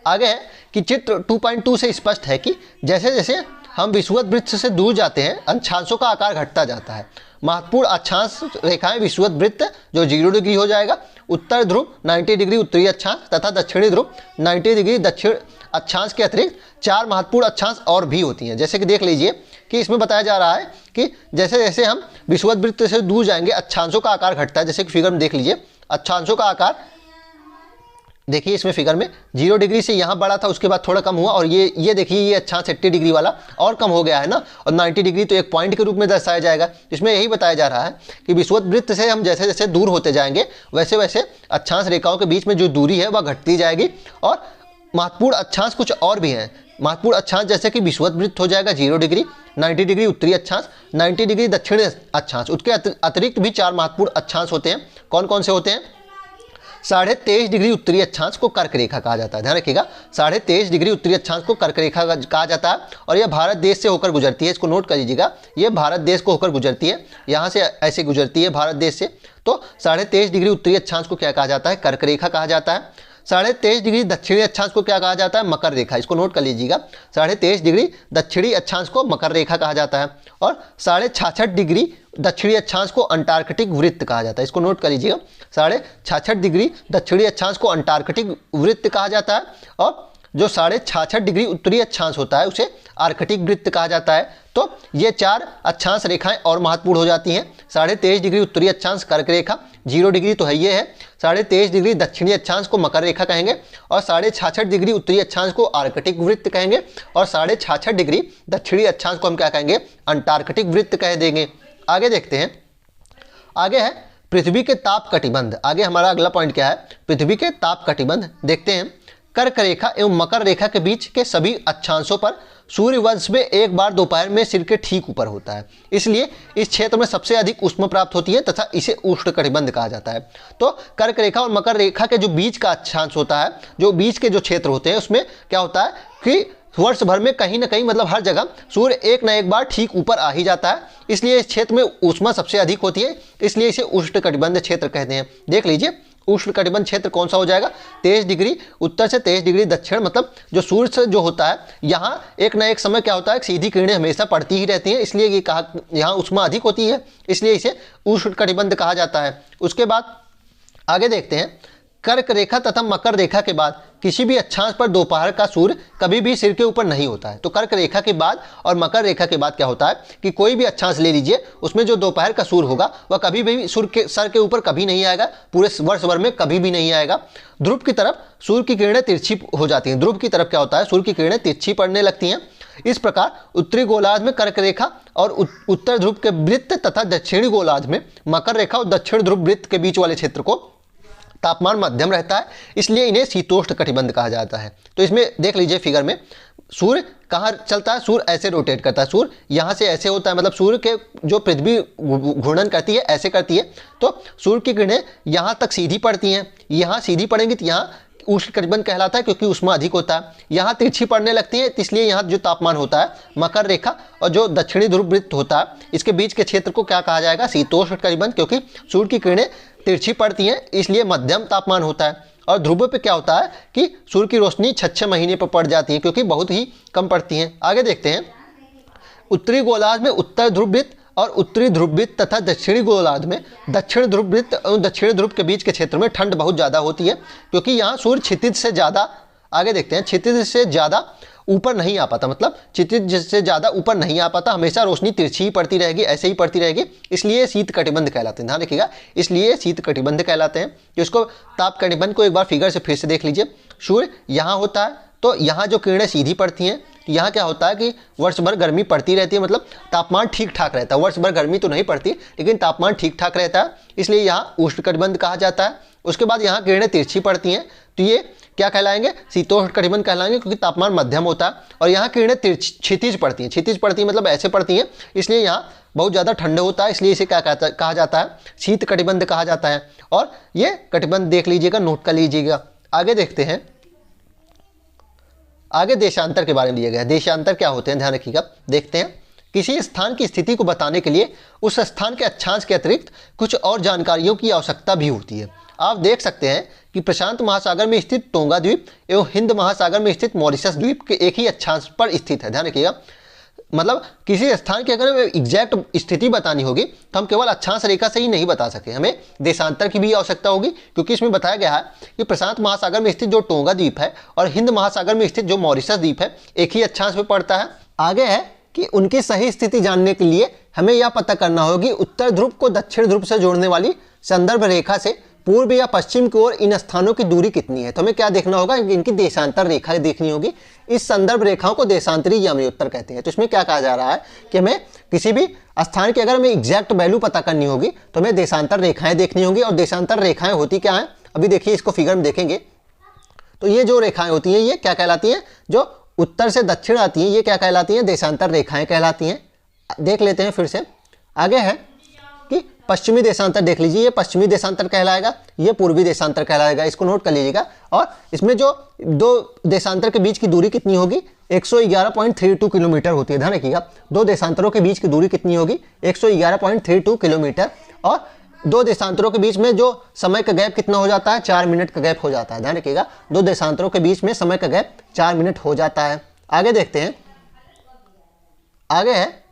आगे है कि चित्र 2.2 से स्पष्ट है कि जैसे जैसे हम विषुवत वृत्त से दूर जाते हैं अक्षांशों का आकार घटता जाता है। महत्वपूर्ण अक्षांश रेखाएं विषुवत वृत्त जो 0 डिग्री हो जाएगा, उत्तर ध्रुव 90 डिग्री उत्तरी अक्षांश तथा दक्षिणी ध्रुव 90 डिग्री दक्षिण अक्षांश के अतिरिक्त 4 महत्वपूर्ण अक्षांश और भी होती हैं। जैसे कि देख लीजिए कि इसमें बताया जा रहा है कि जैसे जैसे हम विषुवत वृत्त से दूर जाएंगे अक्षांशों का आकार घटता है। जैसे कि फिगर में देख लीजिए, अक्षांशों का आकार देखिए इसमें फिगर में 0 डिग्री से यहाँ बढ़ा था, उसके बाद थोड़ा कम हुआ, और ये देखिए ये अक्षांश 80 डिग्री वाला और कम हो गया है ना, और 90 डिग्री तो एक पॉइंट के रूप में दर्शाया जाएगा। इसमें यही बताया जा रहा है कि विषुवत वृत्त से हम जैसे जैसे दूर होते जाएंगे वैसे वैसे अक्षांश रेखाओं के बीच में जो दूरी है वह घटती जाएगी। और महत्वपूर्ण अक्षांश कुछ और भी हैं। महत्वपूर्ण अक्षांश जैसे कि विषुवत वृत्त हो जाएगा 0 डिग्री, 90 डिग्री उत्तरी अक्षांश, 90 डिग्री दक्षिणी अक्षांश। उसके अतिरिक्त भी 4 महत्वपूर्ण अक्षांश होते हैं। कौन कौन से होते हैं? 23.5 डिग्री उत्तरी अक्षांश को कर्क रेखा कहा जाता है। ध्यान रखिएगा, 23.5 डिग्री उत्तरी अक्षांश को कर्क रेखा कहा जाता है, और यह भारत देश से होकर गुजरती है। इसको नोट कर लीजिएगा, यह भारत देश को होकर गुजरती है, यहाँ से ऐसे गुजरती है भारत देश से। तो 23.5 डिग्री उत्तरी अक्षांश को क्या कहा जाता है? कर्क रेखा कहा जाता है। 23.5 डिग्री दक्षिणी अक्षांश को क्या कहा जाता है? मकर रेखा। इसको नोट कर लीजिएगा, 23.5 डिग्री दक्षिणी अक्षांश को मकर रेखा कहा जाता है। और 66.5 डिग्री दक्षिणी अक्षांश को अंटार्कटिक वृत्त कहा जाता है। इसको नोट कर लीजिएगा, 66.5 डिग्री दक्षिणी अक्षांश को अंटार्कटिक वृत्त कहा जाता है। और जो 66.5 डिग्री उत्तरी अक्षांश होता है उसे आर्कटिक वृत्त कहा जाता है। तो ये 4 अक्षांश रेखाएं और महत्वपूर्ण हो जाती हैं। 23.5 डिग्री उत्तरी अक्षांश कर्क रेखा, 0 डिग्री तो है ये है, 23.5 डिग्री दक्षिणी अक्षांश को मकर रेखा कहेंगे और 66.5 डिग्री उत्तरी अक्षांश को आर्कटिक वृत्त कहेंगे और 66.5 डिग्री दक्षिणी अक्षांश को हम क्या कहेंगे, अंटार्कटिक वृत्त कह देंगे। आगे देखते हैं, आगे है पृथ्वी के ताप कटिबंध। आगे हमारा अगला पॉइंट क्या है, पृथ्वी के ताप कटिबंध। देखते हैं, कर्क रेखा एवं मकर रेखा के बीच के सभी अक्षांशों पर सूर्यवंश में एक बार दोपहर में सिर के ठीक ऊपर होता है, इसलिए इस क्षेत्र में सबसे अधिक ऊष्मा प्राप्त होती है तथा इसे उष्णकटिबंध कहा जाता है। तो कर्क रेखा और मकर रेखा के जो बीच का अक्षांश होता है, जो बीच के जो क्षेत्र होते हैं उसमें क्या होता है कि वर्ष भर में कहीं ना कहीं मतलब हर जगह सूर्य एक न एक बार ठीक ऊपर आ ही जाता है, इसलिए इस क्षेत्र में ऊष्मा सबसे अधिक होती है, इसलिए इसे उष्णकटिबंध क्षेत्र कहते हैं। देख लीजिए उष्णकटिबंध क्षेत्र कौन सा हो जाएगा, 23 डिग्री उत्तर से 23 डिग्री दक्षिण, मतलब जो सूर्य से जो होता है यहाँ एक न एक समय क्या होता है, सीधी किरणें हमेशा पड़ती ही रहती हैं, इसलिए ये कहा यहाँ ऊष्मा अधिक होती है, इसलिए इसे उष्णकटिबंध कहा जाता है। उसके बाद आगे देखते हैं, कर्क रेखा तथा मकर रेखा के बाद किसी भी अक्षांश पर दोपहर का सूर्य कभी भी सिर के ऊपर नहीं होता है। तो कर्क रेखा के बाद और मकर रेखा के बाद क्या होता है कि कोई भी अक्षांश ले लीजिए, उसमें जो दोपहर का सूर्य होगा वह कभी भी सूर्य के सर के ऊपर कभी नहीं आएगा, पूरे वर्ष भर में कभी भी नहीं आएगा। ध्रुव की तरफ सूर्य की किरणें तिरछी हो जाती हैं, ध्रुव की तरफ क्या होता है, सूर्य की किरणें तिरछी पड़ने लगती हैं। इस प्रकार उत्तरी गोलार्ध में कर्क रेखा और उत्तर ध्रुव के वृत्त तथा दक्षिणी गोलार्ध में मकर रेखा और दक्षिण ध्रुव वृत्त के बीच वाले क्षेत्र को तापमान मध्यम रहता है, इसलिए इन्हें शीतोष्ण कटिबंध कहा जाता है। तो इसमें देख लीजिए फिगर में सूर्य कहाँ चलता है, सूर्य ऐसे रोटेट करता है, सूर्य यहाँ से ऐसे होता है, मतलब सूर्य के जो पृथ्वी घूर्णन करती है ऐसे करती है, तो सूर्य की किरणें यहाँ तक सीधी पड़ती हैं, यहाँ सीधी पड़ेंगी तो यहाँ उष्णकटिबंध कहलाता है क्योंकि ऊष्मा अधिक होता है। यहाँ तिरछी पड़ने लगती है, इसलिए यहाँ जो तापमान होता है मकर रेखा और जो दक्षिणी ध्रुव वृत्त होता है इसके बीच के क्षेत्र को क्या कहा जाएगा, शीतोष्ण कटिबंध, क्योंकि सूर्य की किरणें तिरछी पड़ती हैं इसलिए मध्यम तापमान होता है। और ध्रुवों पे क्या होता है कि सूर्य की रोशनी 6 महीने पर पड़ जाती है क्योंकि बहुत ही कम पड़ती हैं। आगे देखते हैं, उत्तरी गोलार्ध में उत्तर ध्रुव वृत्त और उत्तरी ध्रुव वृत्त तथा दक्षिणी गोलार्ध में दक्षिण ध्रुव वृत्त और दक्षिणी ध्रुव के बीच के क्षेत्र में ठंड बहुत ज़्यादा होती है क्योंकि यहाँ सूर्य क्षितिज से ज़्यादा, आगे देखते हैं, क्षितिज से ज़्यादा ऊपर नहीं आ पाता, मतलब क्षितिज से ज़्यादा ऊपर नहीं आ पाता, हमेशा रोशनी तिरछी ही पड़ती रहेगी, ऐसे ही पड़ती रहेगी, इसलिए शीत कटिबंध कहलाते हैं। ध्यान रखिएगा, इसलिए शीत कटिबंध कहलाते हैं। तो इसको ताप कटिबंध को एक बार फिगर से फिर से देख लीजिए, सूर्य यहाँ होता है तो यहाँ जो किरणें सीधी पड़ती हैं, तो यहाँ क्या होता है कि वर्ष भर गर्मी पड़ती रहती है, मतलब तापमान ठीक ठाक रहता है, वर्ष भर गर्मी तो नहीं पड़ती लेकिन तापमान ठीक ठाक रहता है, इसलिए यहाँ उष्णकटिबंध कहा जाता है। उसके बाद यहाँ किरणें तिरछी पड़ती हैं तो ये क्या कहलाएंगे, शीतोष्ण कटिबंध कहलाएंगे क्योंकि तापमान मध्यम होता है। और यहाँ किरणें क्षितिज पड़ती हैं, क्षितिज पड़ती हैं मतलब ऐसे पड़ती हैं, इसलिए यहाँ बहुत ज़्यादा ठंड होता है, इसलिए इसे क्या कहा जाता है, शीत कटिबंध कहा जाता है। और ये कटिबंध देख लीजिएगा, नोट कर लीजिएगा। आगे देखते हैं, आगे देशांतर के बारे में दिया गया है। देशांतर क्या होते हैं ध्यान रखिएगा, देखते हैं। किसी स्थान की स्थिति को बताने के लिए उस स्थान के अक्षांश के अतिरिक्त कुछ और जानकारियों की आवश्यकता भी होती है। आप देख सकते हैं कि प्रशांत महासागर में स्थित टोंगा द्वीप एवं हिंद महासागर में स्थित मॉरिशस द्वीप के एक ही अक्षांश पर स्थित है। ध्यान रखिएगा, मतलब किसी स्थान की अगर एग्जैक्ट स्थिति बतानी होगी तो हम केवल अक्षांश रेखा से ही नहीं बता सके, हमें देशांतर की भी आवश्यकता होगी, क्योंकि इसमें बताया गया है कि प्रशांत महासागर में स्थित जो टोंगा द्वीप है और हिंद महासागर में स्थित जो मॉरिशस द्वीप है एक ही अक्षांश में पड़ता है। आगे है कि उनकी सही स्थिति जानने के लिए हमें यह पता करना होगा कि उत्तर ध्रुव को दक्षिण ध्रुव से जोड़ने वाली संदर्भ रेखा से पूर्व या पश्चिम की ओर इन स्थानों की दूरी कितनी है। तो हमें क्या देखना होगा, इनकी देशांतर रेखा देखनी होगी। इस संदर्भ रेखाओं को देशांतरी यामयोत्तर कहते हैं। तो इसमें क्या कहा जा रहा है कि हमें किसी भी स्थान की अगर हमें एग्जैक्ट वैल्यू पता करनी होगी तो हमें देशांतर रेखाएं देखनी होगी। और देशांतर रेखाएं होती क्या हैं, अभी देखिए इसको फिगर में देखेंगे तो ये जो रेखाएं होती हैं ये क्या कहलाती हैं, जो उत्तर से दक्षिण आती हैं ये क्या कहलाती हैं, देशांतर रेखाएं कहलाती हैं। देख लेते हैं फिर से। आगे है कि पश्चिमी देशांतर देख लीजिए, ये पश्चिमी देशांतर कहलाएगा, ये पूर्वी देशांतर कहलाएगा, इसको नोट कर लीजिएगा। और इसमें जो दो देशांतर के बीच की दूरी कितनी होगी, 111.32 किलोमीटर होती है। ध्यान रखिएगा, दो देशांतरों के बीच की दूरी कितनी होगी, 111.32 किलोमीटर। और दो देशांतरों के बीच में जो समय का गैप कितना हो जाता है, 4 मिनट का गैप हो जाता है। ध्यान रखिएगा, दो देशांतरों के बीच में समय का गैप 4 मिनट हो जाता है। आगे देखते हैं, आगे है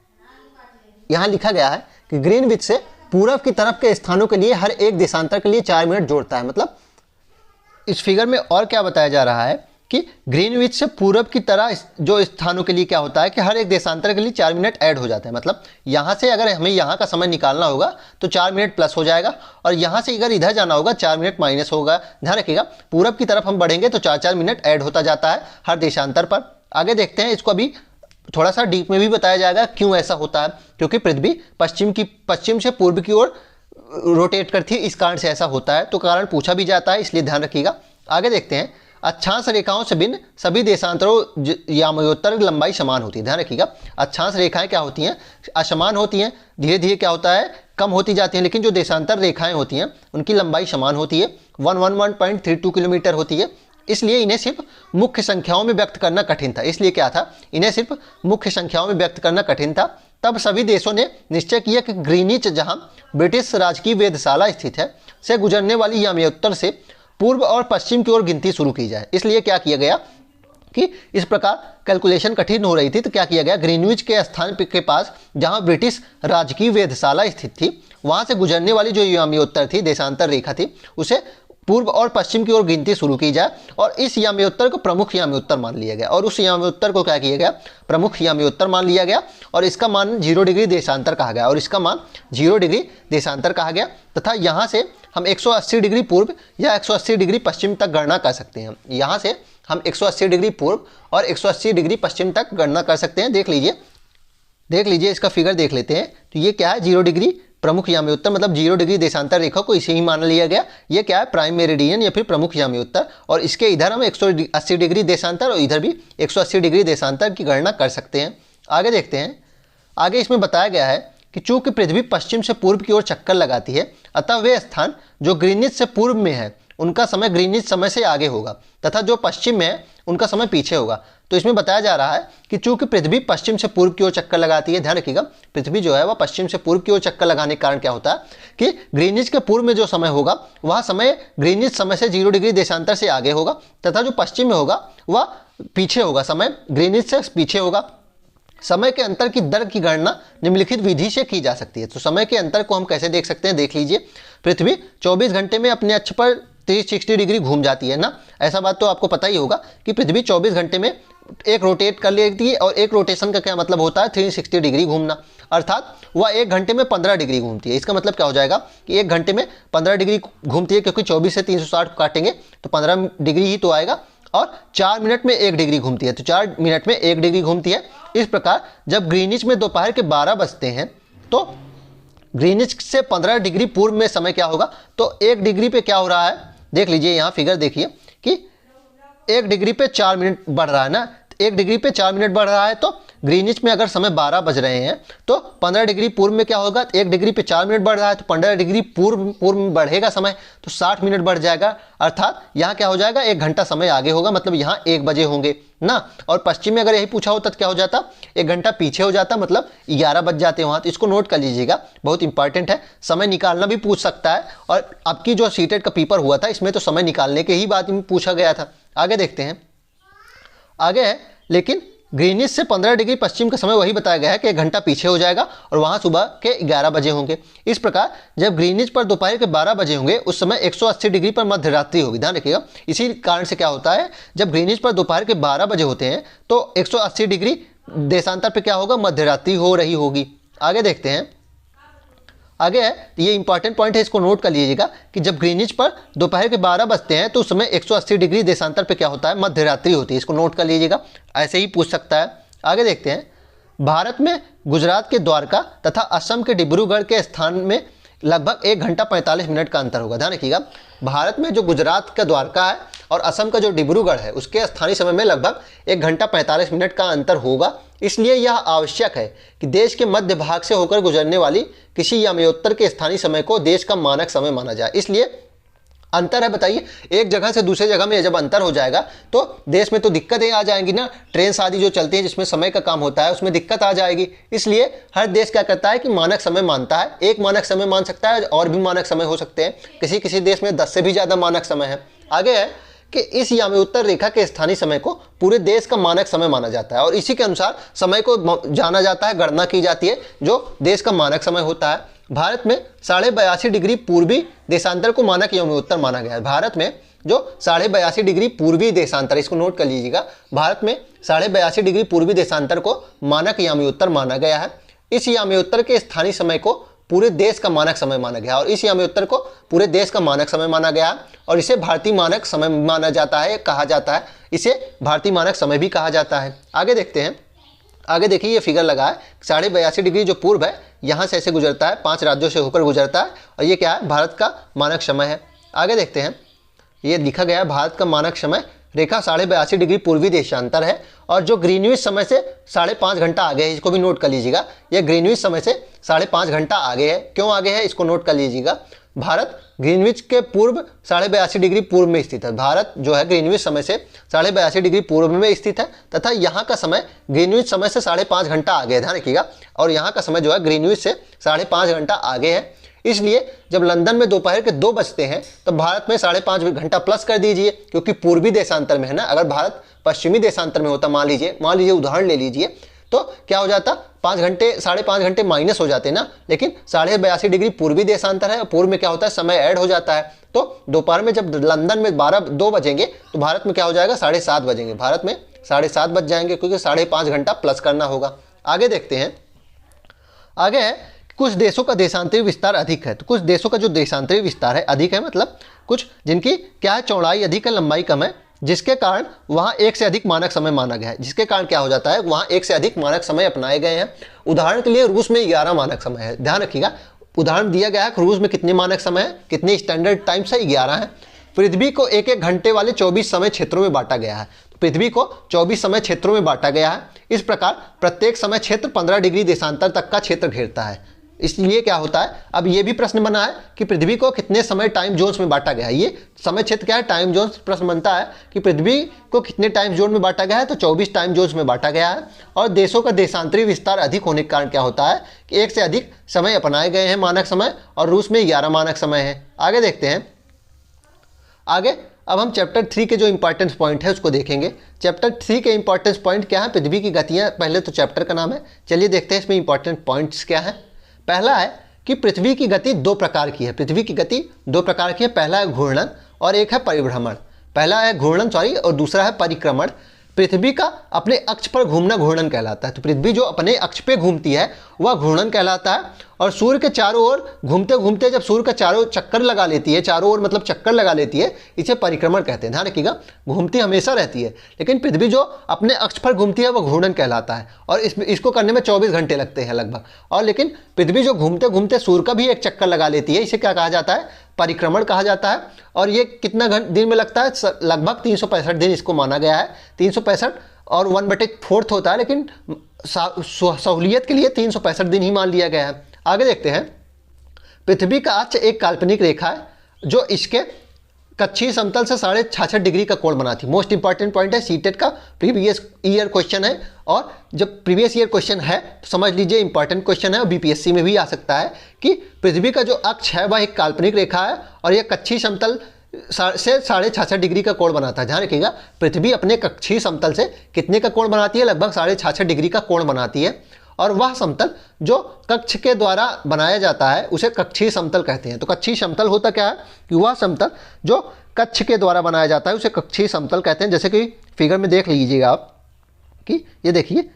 यहाँ लिखा गया है कि ग्रीनविच से पूरब की तरफ के स्थानों के लिए हर एक देशांतर के लिए 4 मिनट जोड़ता है। मतलब इस फिगर में और क्या बताया जा रहा है कि ग्रीनविच से पूरब की तरह जो स्थानों के लिए क्या होता है कि हर एक देशांतर के लिए 4 मिनट ऐड हो जाता है। मतलब यहाँ से अगर हमें यहाँ का समय निकालना होगा तो 4 मिनट प्लस हो जाएगा, और यहाँ से अगर इधर जाना होगा 4 मिनट माइनस होगा। ध्यान रखिएगा, पूरब की तरफ हम बढ़ेंगे तो 4-4 मिनट ऐड होता जाता है हर देशांतर पर। आगे देखते हैं, इसको अभी थोड़ा सा डीप में भी बताया जाएगा क्यों ऐसा होता है, क्योंकि पृथ्वी पश्चिम से पूर्व की ओर रोटेट करती है, इस कारण से ऐसा होता है। तो कारण पूछा भी जाता है, इसलिए ध्यान रखिएगा। आगे देखते हैं, अक्षांश रेखाओं से भिन्न सभी देशांतरों यामयोत्तर की लंबाई समान होती है। ध्यान रखिएगा, अक्षांश रेखाएं क्या होती हैं, असमान होती हैं, धीरे धीरे क्या होता है कम होती जाती हैं, लेकिन जो देशांतर रेखाएं होती हैं उनकी लंबाई समान होती है, 111.32 किलोमीटर होती है। इसलिए इन्हें सिर्फ मुख्य संख्याओं में व्यक्त करना कठिन था। इसलिए क्या था, इन्हें सिर्फ मुख्य संख्याओं में व्यक्त करना कठिन था। तब सभी देशों ने निश्चय किया कि ग्रीनिच, जहां ब्रिटिश राजकीय वेधशाला स्थित है, से गुजरने वाली यामयोत्तर से पूर्व और पश्चिम की ओर गिनती शुरू की जाए। इसलिए क्या किया गया कि इस प्रकार कैलकुलेशन कठिन हो रही थी, तो क्या किया गया, ग्रीनविच के स्थान के पास जहां ब्रिटिश राजकीय वेधशाला स्थित थी, वहां से गुजरने वाली जो यामयोत्तर थी, देशांतर रेखा थी, उसे पूर्व और पश्चिम की ओर गिनती शुरू की जाए, और इस यामयोत्तर को प्रमुख यामयोत्तर मान लिया गया, और उस यामयोत्तर को क्या किया गया, प्रमुख यामयोत्तर मान लिया गया, और इसका मान 0 डिग्री देशांतर कहा गया, और इसका मान 0 डिग्री देशांतर कहा गया। तथा यहाँ से हम 180 डिग्री पूर्व या 180 डिग्री पश्चिम तक गणना कर सकते हैं। यहाँ से हम 180 डिग्री पूर्व और 180 डिग्री पश्चिम तक गणना कर सकते हैं। देख लीजिए इसका फिगर देख लेते हैं। तो ये क्या है, 0 डिग्री प्रमुख यामयोत्तर, मतलब 0 डिग्री देशांतर रेखा को इसे ही मान लिया गया। ये क्या है, प्राइम मेरिडियन या फिर प्रमुख यामयोत्तर, और इसके इधर हम 180 डिग्री देशांतर और इधर भी 180 डिग्री देशांतर की गणना कर सकते हैं। आगे देखते हैं, आगे इसमें बताया गया है कि चूंकि पृथ्वी पश्चिम से पूर्व की ओर चक्कर लगाती है, अतः वे स्थान जो ग्रीनिच से पूर्व में है उनका समय ग्रीनिच समय से आगे होगा, तथा जो पश्चिम में है उनका समय पीछे होगा। तो इसमें बताया जा रहा है कि चूंकि पृथ्वी पश्चिम से पूर्व की ओर चक्कर लगाती है, ध्यान रखिएगा, पृथ्वी जो है वह पश्चिम से पूर्व की ओर चक्कर लगाने के कारण क्या होता है कि ग्रीनिच के पूर्व में जो समय होगा वह समय ग्रीनिच समय से 0 डिग्री देशांतर से आगे होगा, तथा जो पश्चिम में होगा वह पीछे होगा, समय ग्रीनिच से पीछे होगा। समय के अंतर की दर की गणना निम्नलिखित विधि से की जा सकती है। तो समय के अंतर को हम कैसे देख सकते हैं, देख लीजिए, पृथ्वी 24 घंटे में अपने अक्ष पर 360 डिग्री घूम जाती है ना, ऐसा बात तो आपको पता ही होगा कि पृथ्वी 24 घंटे में एक रोटेट कर लेती है, और एक रोटेशन का क्या मतलब होता है, 360 डिग्री घूमना, अर्थात वह 1 घंटे में 15 डिग्री घूमती है। इसका मतलब क्या हो जाएगा कि 1 घंटे में 15 डिग्री घूमती है, क्योंकि 24 से 360 काटेंगे तो 15 डिग्री ही तो आएगा, और 4 मिनट में 1 डिग्री घूमती है, तो 4 मिनट में 1 डिग्री घूमती है। इस प्रकार जब ग्रीनिच में दोपहर के 12 बजते हैं तो ग्रीनिच से 15 डिग्री पूर्व में समय क्या होगा, तो 1 डिग्री पे क्या हो रहा है, देख लीजिए यहाँ फिगर देखिए कि 1 डिग्री पे 4 मिनट बढ़ रहा है ना, 1 डिग्री पे 4 मिनट बढ़ रहा है। तो ग्रीनिच में अगर समय 12 बज रहे हैं तो 15 डिग्री पूर्व में क्या होगा, 1 डिग्री पे 4 मिनट बढ़ रहा है, तो 15 डिग्री पूर्व में बढ़ेगा समय, तो 60 मिनट बढ़ जाएगा, अर्थात यहाँ क्या हो जाएगा, 1 घंटा समय आगे होगा, मतलब यहाँ 1 बजे होंगे ना। और पश्चिम में अगर यही पूछा होता तो क्या हो जाता, 1 घंटा पीछे हो जाता, मतलब 11 बज जाते वहाँ। तो इसको नोट कर लीजिएगा, बहुत इंपॉर्टेंट है। समय निकालना भी पूछ सकता है, और आपकी जो सीटेट का पेपर हुआ था इसमें तो समय निकालने के ही बात में पूछा गया था। आगे देखते हैं, आगे है, लेकिन ग्रीनिच से 15 डिग्री पश्चिम का समय वही बताया गया है कि 1 घंटा पीछे हो जाएगा, और वहाँ सुबह के 11 बजे होंगे। इस प्रकार जब ग्रीनिच पर दोपहर के 12 बजे होंगे उस समय 180 डिग्री पर मध्य रात्रि होगी। ध्यान रखिएगा, इसी कारण से क्या होता है, जब ग्रीनिच पर दोपहर के 12 बजे होते हैं तो 180 डिग्री देशांतर पर क्या होगा, मध्य रात्रि हो रही होगी। आगे देखते हैं, आगे है, ये इंपॉर्टेंट पॉइंट है, इसको नोट कर लीजिएगा कि जब ग्रीनिच पर दोपहर के 12 बजते हैं तो उस समय 180 डिग्री देशांतर पे क्या होता है, मध्य रात्रि होती है। इसको नोट कर लीजिएगा, ऐसे ही पूछ सकता है। आगे देखते हैं, भारत में गुजरात के द्वारका तथा असम के डिब्रूगढ़ के स्थान में लगभग 1 घंटा 45 मिनट का अंतर होगा। ध्यान रखिएगा, भारत में जो गुजरात का द्वारका है और असम का जो डिब्रूगढ़ है उसके स्थानीय समय में लगभग 1 घंटा 45 मिनट का अंतर होगा। इसलिए यह आवश्यक है कि देश के मध्य भाग से होकर गुजरने वाली किसी यामयोत्तर के स्थानीय समय को देश का मानक समय माना जाए। इसलिए अंतर है, बताइए, एक जगह से दूसरे जगह में जब अंतर हो जाएगा तो देश में तो दिक्कतें आ जाएंगी ना, ट्रेन आदि जो चलती हैं जिसमें समय का काम होता है उसमें दिक्कत आ जाएगी। इसलिए हर देश क्या करता है कि मानक समय मानता है, एक मानक समय मान सकता है, और भी मानक समय हो सकते हैं, किसी किसी देश में 10 से भी ज़्यादा मानक समय है। आगे है कि इस यामयोत्तर रेखा के स्थानीय समय को पूरे देश का मानक समय माना जाता है, और इसी के अनुसार समय को जाना जाता है, गणना की जाती है जो देश का मानक समय होता है। भारत में 82.5 डिग्री पूर्वी देशांतर को मानक यामी उत्तर माना गया है। भारत में जो 82.5 डिग्री पूर्वी देशांतर, इसको नोट कर लीजिएगा, भारत में 82.5 डिग्री पूर्वी देशांतर को मानक यामी उत्तर माना गया है। इस यामी उत्तर के स्थानीय समय को पूरे देश का मानक समय माना गया और इस यामी उत्तर को पूरे देश का मानक समय माना गया है और इसे भारतीय मानक समय माना जाता है, कहा जाता है, इसे भारतीय मानक समय भी कहा जाता है। आगे देखते हैं, आगे देखिए ये फिगर लगा है 82.5 डिग्री जो पूर्व है यहाँ से ऐसे गुजरता है, 5 राज्यों से होकर गुजरता है और ये क्या है, भारत का मानक समय है। आगे देखते हैं, ये लिखा गया है भारत का मानक समय रेखा 82.5 डिग्री पूर्वी देशांतर है और जो ग्रीनविच समय से 5.5 घंटा आगे है, इसको भी नोट कर लीजिएगा। ये ग्रीनविच समय से 5.5 घंटा आगे है। क्यों आगे है इसको नोट कर लीजिएगा। भारत ग्रीनविच के पूर्व 82.5 डिग्री पूर्व में स्थित है। भारत जो है ग्रीनविच समय से 82.5 डिग्री पूर्व में स्थित है तथा यहाँ का समय ग्रीनविच समय से 5.5 घंटा आगे है, ध्यान रखिएगा। और यहाँ का समय जो है ग्रीनविच से 5.5 घंटा आगे है। इसलिए जब लंदन में दोपहर के 2 बजते हैं तो भारत में 5.5 घंटा प्लस कर दीजिए, क्योंकि पूर्वी देशांतर में है ना। अगर भारत पश्चिमी देशांतर में होता, मान लीजिए उदाहरण ले लीजिए, तो क्या हो जाता, 5.5 घंटे माइनस हो जाते ना। लेकिन 82.5 डिग्री पूर्वी देशांतर है और पूर्व में क्या होता है, समय ऐड हो जाता है। तो दोपहर में जब लंदन में 2 बजेंगे तो भारत में क्या हो जाएगा, 7:30 बजेंगे। भारत में 7:30 बज जाएंगे, क्योंकि 5.5 घंटा प्लस करना होगा। आगे देखते हैं, आगे है कुछ देशों का देशांतरीय विस्तार अधिक है। तो कुछ देशों का जो देशांतरीय विस्तार है अधिक है, मतलब कुछ जिनकी क्या है, चौड़ाई अधिक है, लंबाई कम है, जिसके कारण वहाँ एक से अधिक मानक समय माना गया है। जिसके कारण क्या हो जाता है, वहाँ एक से अधिक मानक समय अपनाए गए हैं। उदाहरण के लिए रूस में 11 मानक समय है, ध्यान रखिएगा। उदाहरण दिया गया है कि रूस में कितने मानक समय है, कितने स्टैंडर्ड टाइम्स है, 11 है। पृथ्वी को 1-1 घंटे वाले 24 समय क्षेत्रों में बांटा गया है। पृथ्वी को 24 समय क्षेत्रों में बांटा गया है। इस प्रकार प्रत्येक समय क्षेत्र 15 डिग्री देशांतर तक का क्षेत्र घेरता है। इसलिए क्या होता है, अब ये भी प्रश्न बना है कि पृथ्वी को कितने समय टाइम जोन्स में बांटा गया है। ये समय क्षेत्र क्या है, टाइम जोन्स। प्रश्न बनता है कि पृथ्वी को कितने टाइम जोन में बांटा गया है, तो 24 टाइम जोन्स में बांटा गया है। और देशों का देशांतरीय विस्तार अधिक होने के कारण क्या होता है कि एक से अधिक समय अपनाए गए हैं मानक समय, और रूस में 11 मानक समय है। आगे देखते हैं, आगे अब हम चैप्टर 3 के जो इंपॉर्टेंस पॉइंट है उसको देखेंगे। चैप्टर 3 के इंपॉर्टेंस पॉइंट क्या है, पृथ्वी की गतियाँ। पहले तो चैप्टर का नाम है, चलिए देखते हैं इसमें इंपॉर्टेंट पॉइंट्स क्या है। पहला है कि पृथ्वी की गति 2 प्रकार की है। पृथ्वी की गति 2 प्रकार की है। पहला है घूर्णन और एक है परिभ्रमण। पहला है घूर्णन और दूसरा है परिक्रमण। पृथ्वी का अपने अक्ष पर घूमना घूर्णन कहलाता है। तो पृथ्वी जो अपने अक्ष पे घूमती है वह घूर्णन कहलाता है। और सूर्य के चारों ओर घूमते घूमते जब सूर्य का चारों चक्कर लगा लेती है, चारों ओर मतलब चक्कर लगा लेती है, इसे परिक्रमण कहते हैं। ध्यान रखिएगा, घूमती हमेशा रहती है, लेकिन पृथ्वी जो अपने अक्ष पर घूमती है वह घूर्णन कहलाता है। और इसको करने में 24 घंटे लगते हैं लगभग। और लेकिन पृथ्वी जो घूमते घूमते सूर्य का भी एक चक्कर लगा लेती है, इसे क्या कहा जाता है, परिक्रमण कहा जाता है। और ये कितना दिन में लगता है, लगभग 365 दिन इसको माना गया है। 365 और 1/4 होता है, लेकिन सहूलियत के लिए 365 दिन ही मान लिया गया है। आगे देखते हैं, पृथ्वी का अक्ष एक काल्पनिक रेखा है जो इसके कक्षीय समतल से 66.5 डिग्री का कोण बनाती है। मोस्ट इंपॉर्टेंट पॉइंट है, सीटेट का प्रीवियस ईयर क्वेश्चन है। और जब प्रीवियस ईयर क्वेश्चन है तो समझ लीजिए इंपॉर्टेंट क्वेश्चन है, और बीपीएससी में भी आ सकता है कि पृथ्वी का जो अक्ष है वह एक काल्पनिक रेखा है और यह कक्षीय समतल से 66.5 डिग्री का कोण बनाता है। ध्यान रखिएगा, पृथ्वी अपने कक्षीय समतल से कितने का कोण बनाती है, लगभग 66.5 डिग्री का कोण बनाती है। और वह समतल जो कक्ष के द्वारा बनाया जाता है उसे कक्षीय समतल कहते हैं। तो कक्षीय समतल होता क्या है कि वह समतल जो कक्ष के द्वारा बनाया जाता है उसे कक्षीय समतल कहते हैं। जैसे कि फिगर में देख लीजिएगा आप कि ये देखिए,